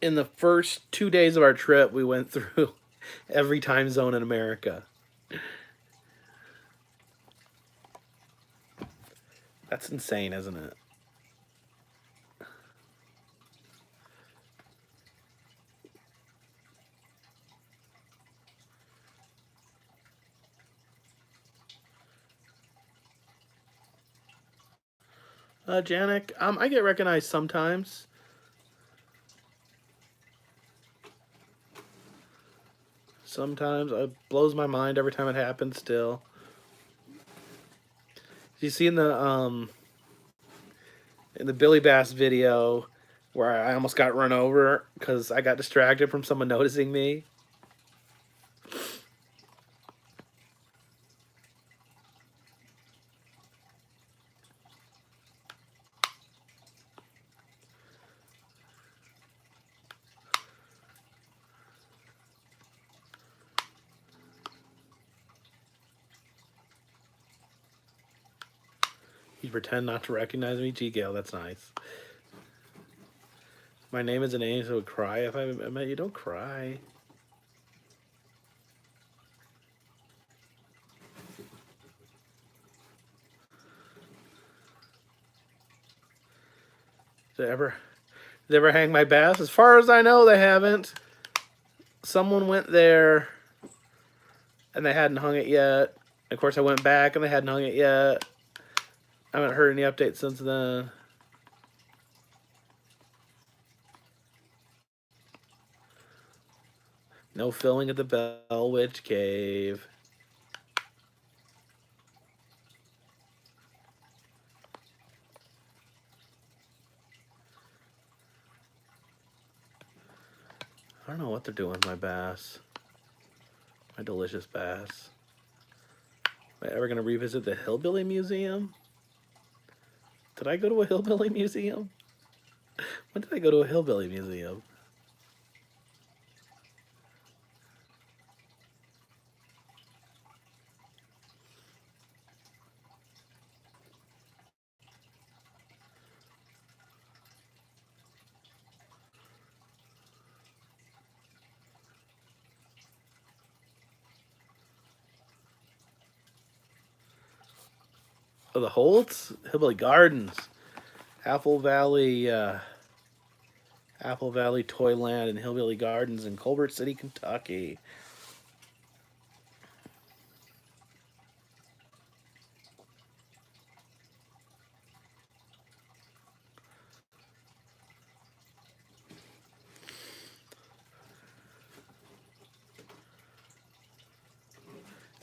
in the first 2 days of our trip, we went through every time zone in America. That's insane, isn't it? Janik, I get recognized sometimes. Sometimes it blows my mind every time it happens. Still, you see in the Billy Bass video where I almost got run over because I got distracted from someone noticing me. You pretend not to recognize me, G. Gale. That's nice. My name is an angel. Would cry if I met you. Don't cry. Did they ever hang my bass? As far as I know, they haven't. Someone went there, and they hadn't hung it yet. Of course, I went back, and they hadn't hung it yet. I haven't heard any updates since then. No filling at the Bell Witch Cave. I don't know what they're doing with my bass. My delicious bass. Am I ever going to revisit the Hillbilly Museum? Did I go to a Hillbilly Museum? When did I go to a Hillbilly Museum? Oh, the Holtz? Hillbilly Gardens. Apple Valley Toyland and Hillbilly Gardens in Culver City, Kentucky.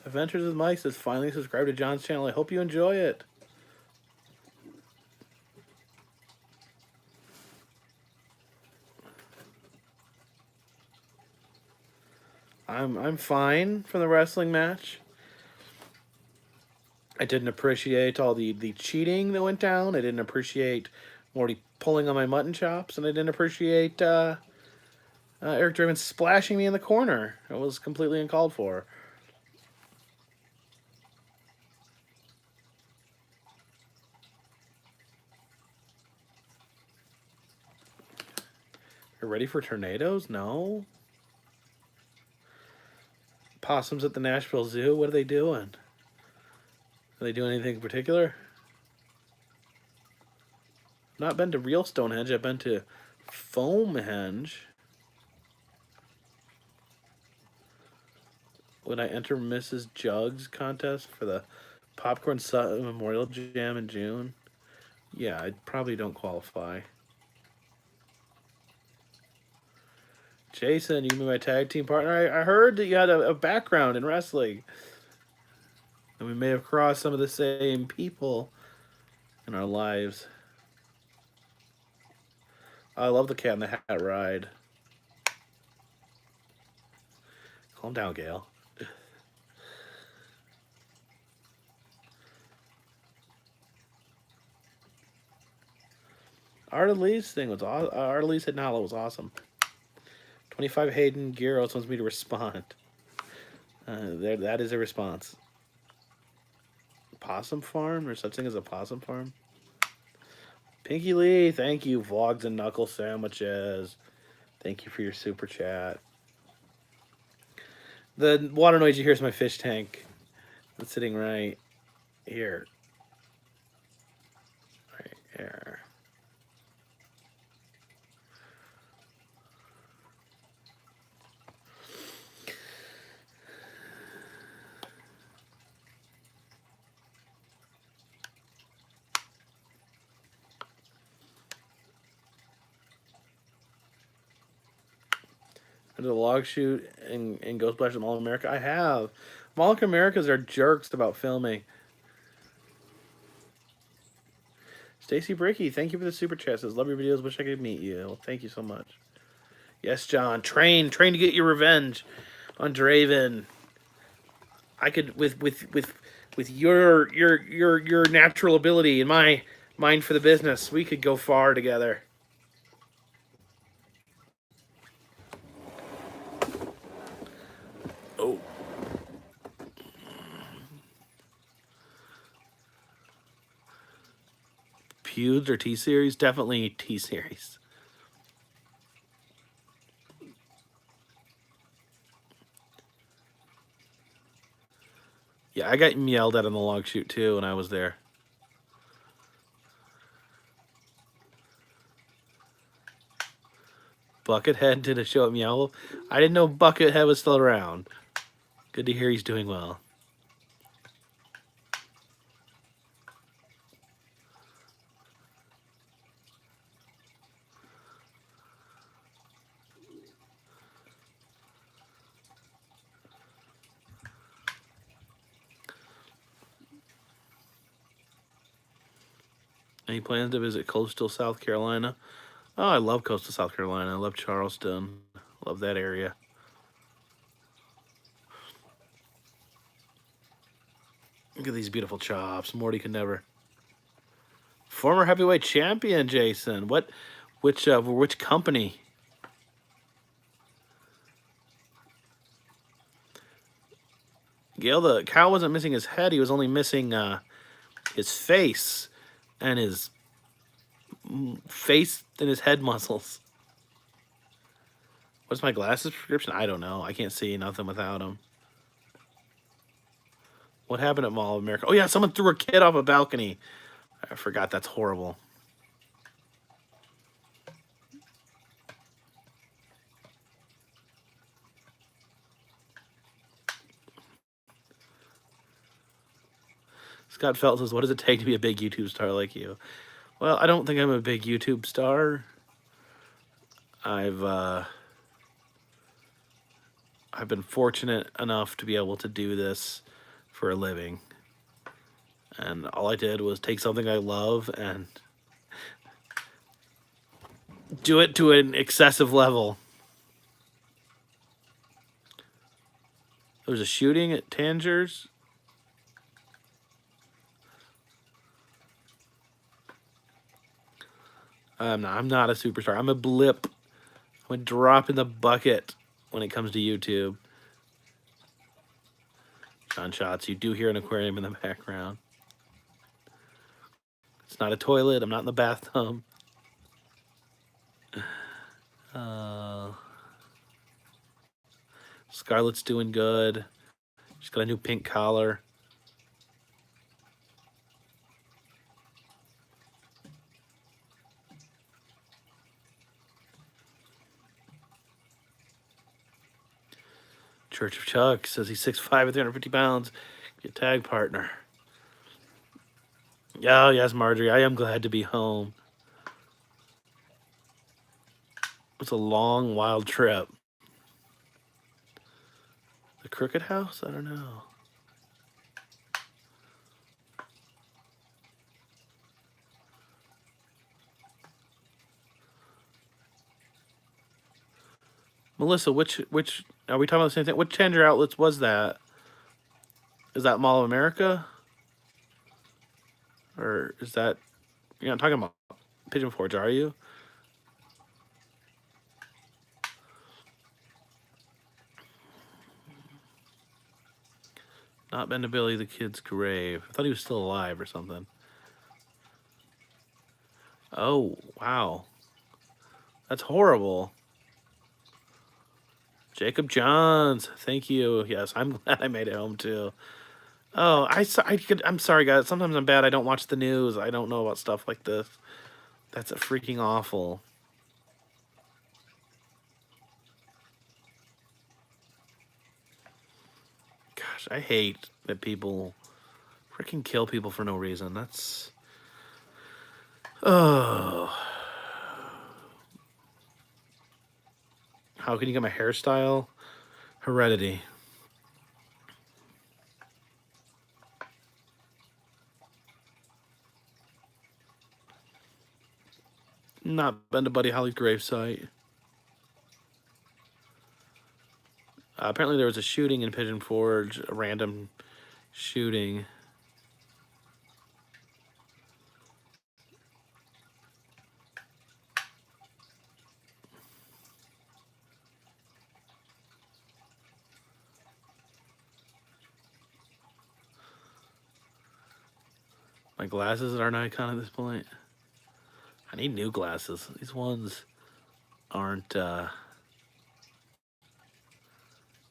Adventures with Mike says, finally subscribe to John's channel. I hope you enjoy it. I'm fine from the wrestling match. I didn't appreciate all the cheating that went down. I didn't appreciate Morty pulling on my mutton chops, and I didn't appreciate Eric Draven splashing me in the corner. It was completely uncalled for. You're ready for tornadoes? No. Possums at the Nashville Zoo? What are they doing? Are they doing anything in particular? Not been to real Stonehenge. I've been to Foamhenge. Would I enter Mrs. Jugs contest for the Popcorn Sutton Memorial Jam in June? Yeah, I probably don't qualify. Jason, you can be my tag team partner. I heard that you had a background in wrestling. And we may have crossed some of the same people in our lives. I love the Cat in the Hat ride. Calm down, Gail. Art of Lee's thing was awesome. Art of Lee's Hidden Hollow was awesome. 25 Hayden Giros wants me to respond. That is a response. Possum Farm? There's such thing as a possum farm? Pinky Lee, thank you. Vlogs and knuckle sandwiches. Thank you for your super chat. The water noise you hear is my fish tank. It's sitting right here. Right here. The log shoot in Ghost Splash at Mall of America. I have. Mall of Americas are jerks about filming. Stacy Bricky, thank you for the super chat. Says, love your videos. Wish I could meet you. Well, thank you so much. Yes, John. Train to get your revenge on Draven. I could with your natural ability and my mind for the business. We could go far together. Oh. Feuds or T-Series? Definitely T-Series. Yeah, I got yelled at on the log shoot too when I was there. Buckethead did a show at Meow. I didn't know Buckethead was still around. Good to hear he's doing well. Any plans to visit coastal South Carolina? Oh, I love coastal South Carolina. I love Charleston. Love that area. Look at these beautiful chops. Morty could never. Former heavyweight champion, Jason. Which company? Gail, the cow wasn't missing his head. He was only missing his face and his face and his head muscles. What's my glasses prescription? I don't know. I can't see nothing without them. What happened at Mall of America? Oh, yeah, someone threw a kid off a balcony. I forgot. That's horrible. Scott Felt says, what does it take to be a big YouTube star like you? Well, I don't think I'm a big YouTube star. I've been fortunate enough to be able to do this for a living. And all I did was take something I love and do it to an excessive level. There was a shooting at Tangiers. I'm not a superstar. I'm a blip. I'm a drop in the bucket when it comes to YouTube. John Shots, you do hear an aquarium in the background. It's not a toilet. I'm not in the bathtub. Scarlett's doing good. She's got a new pink collar. Church of Chuck says he's 6'5" with 350 pounds. Get tag partner. Oh, yes, Marjorie. I am glad to be home. It's a long, wild trip. The Crooked House? I don't know. Melissa, which are we talking about the same thing? Which Tanger outlets was that? Is that Mall of America? Or is that, you're not talking about Pigeon Forge, are you? Not been to Billy the Kid's grave. I thought he was still alive or something. Oh, wow. That's horrible. Jacob Johns, thank you. Yes, I'm glad I made it home too. Oh, I'm sorry, guys. Sometimes I'm bad. I don't watch the news. I don't know about stuff like this. That's a freaking awful. Gosh, I hate that people freaking kill people for no reason. That's... Oh. How can you get my hairstyle? Heredity. Not been to Buddy Holly's gravesite. Apparently there was a shooting in Pigeon Forge, a random shooting. My glasses are an icon at this point. I need new glasses. These ones aren't,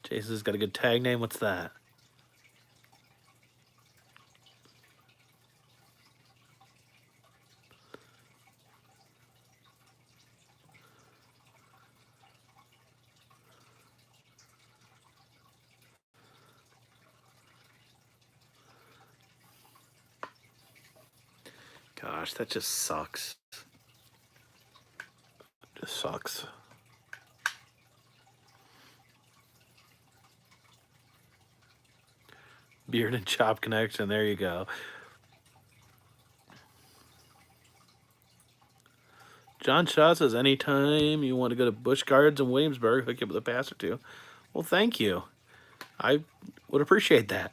Jason's got a good tag name. What's that? Gosh, that just sucks. Just sucks. Beard and Chop Connection. There you go. John Shaw says, anytime you want to go to Busch Gardens in Williamsburg, hook you up with a pass or two. Well, thank you. I would appreciate that.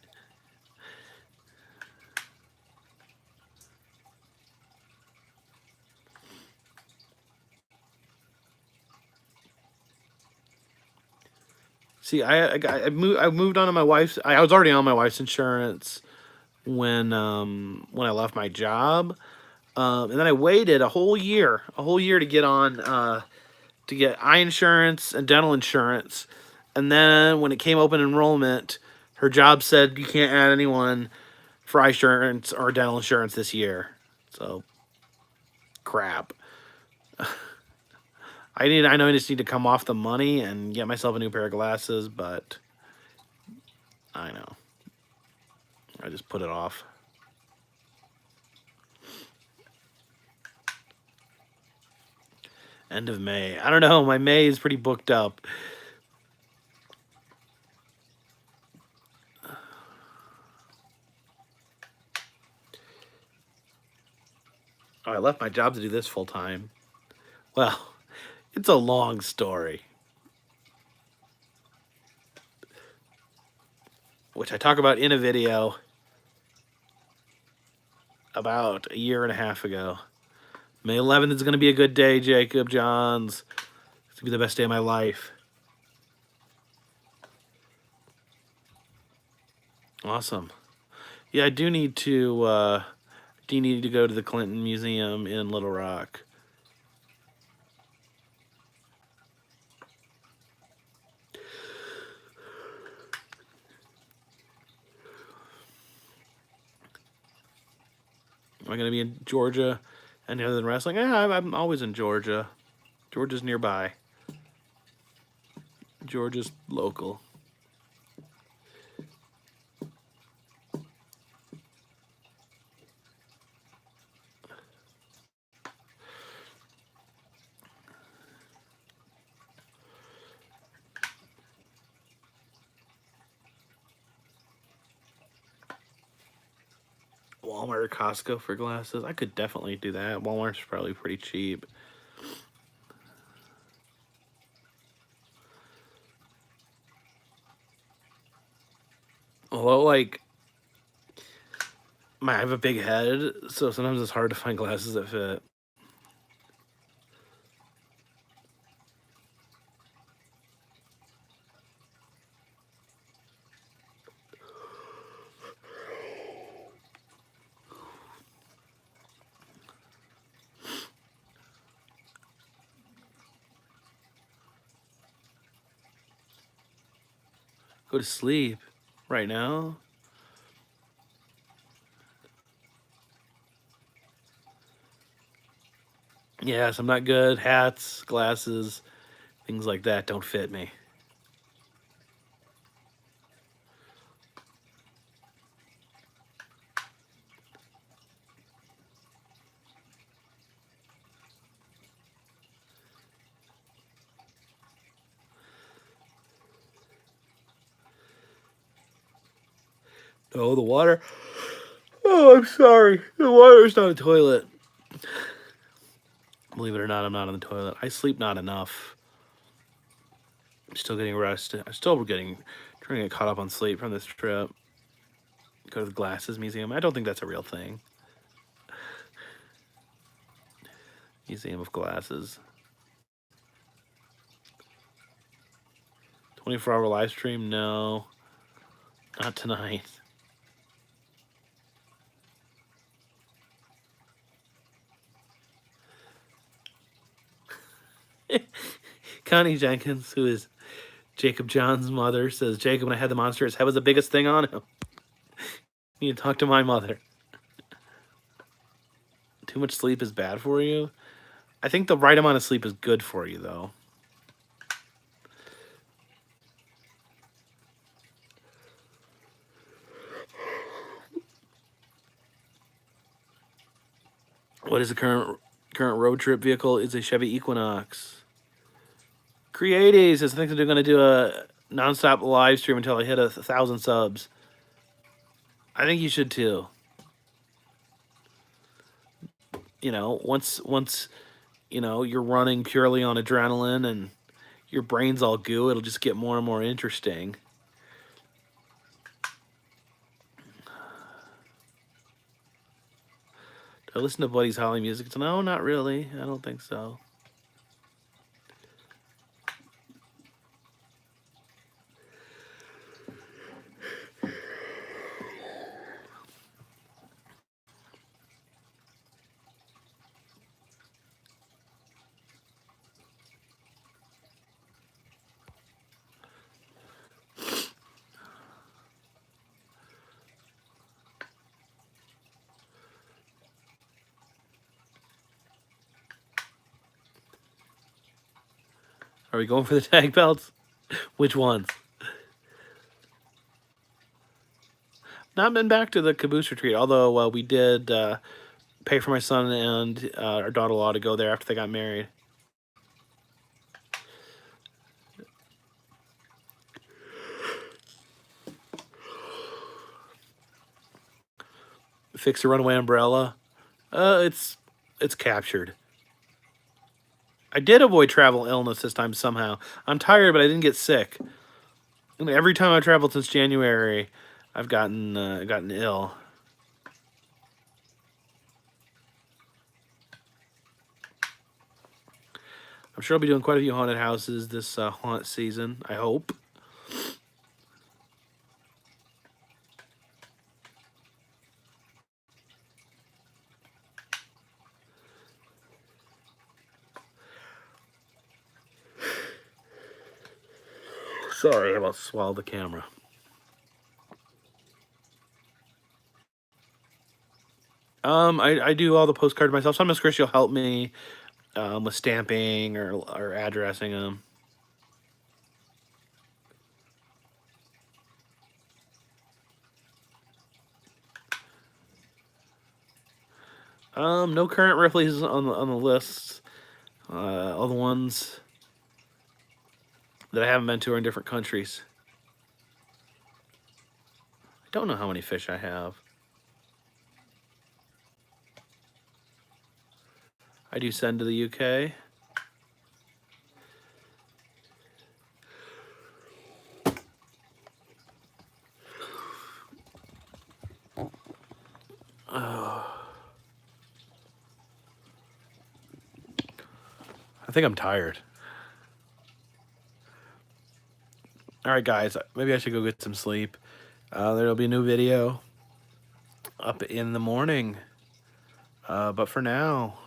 See, I moved on to my wife's. I was already on my wife's insurance when I left my job, and then I waited a whole year to get on to get eye insurance and dental insurance, and then when it came open enrollment, her job said you can't add anyone for eye insurance or dental insurance this year. So, crap. I know I just need to come off the money and get myself a new pair of glasses, but I know. I just put it off. End of May. I don't know. My May is pretty booked up. Oh, I left my job to do this full time. Well, it's a long story. which I talk about in a video about a year and a half ago. May 11th is going to be a good day, Jacob Johns. It's going to be the best day of my life. Awesome. Yeah, I do need to go to the Clinton Museum in Little Rock. Am I going to be in Georgia any other than wrestling? I'm always in Georgia. Georgia's nearby. Georgia's local. Walmart or Costco for glasses. I could definitely do that. Walmart's probably pretty cheap. Although, like, I have a big head, so sometimes it's hard to find glasses that fit. Go to sleep right now. Yes, I'm not good. Hats, glasses, things like that don't fit me. Oh, the water. Oh, I'm sorry. The water's not a toilet. Believe it or not, I'm not on the toilet. I sleep not enough. I'm still getting rested. I'm still trying to get caught up on sleep from this trip. Go to the Glasses Museum. I don't think that's a real thing. Museum of Glasses. 24-hour live stream? No. Not tonight. Connie Jenkins, who is Jacob John's mother, says, Jacob, when I had the monster, his head was the biggest thing on him. You need to talk to my mother. Too much sleep is bad for you? I think the right amount of sleep is good for you, though. What is the current road trip vehicle? Is a Chevy Equinox. Creaties says, I think they're going to do a nonstop live stream until I hit 1,000 subs. I think you should too. You know, once you know you're running purely on adrenaline and your brain's all goo, it'll just get more and more interesting. Do I listen to Buddy's Holly music? No, not really. I don't think so. Are we going for the tag belts? Which ones? Not been back to the caboose retreat, although we did pay for my son and our daughter-in-law to go there after they got married. Fix a runaway umbrella. It's captured. I did avoid travel illness this time somehow. I'm tired, but I didn't get sick. And every time I've traveled since January, I've gotten ill. I'm sure I'll be doing quite a few haunted houses this haunt season, I hope. Sorry, I about swallowed the camera. I do all the postcards myself. Sometimes Chris will help me with stamping or addressing them. No current Ripley's on the list. All the ones that I haven't been to are in different countries. I don't know how many fish I have. I do send to the UK. I think I'm tired. All right, guys, maybe I should go get some sleep. There'll be a new video up in the morning. But for now,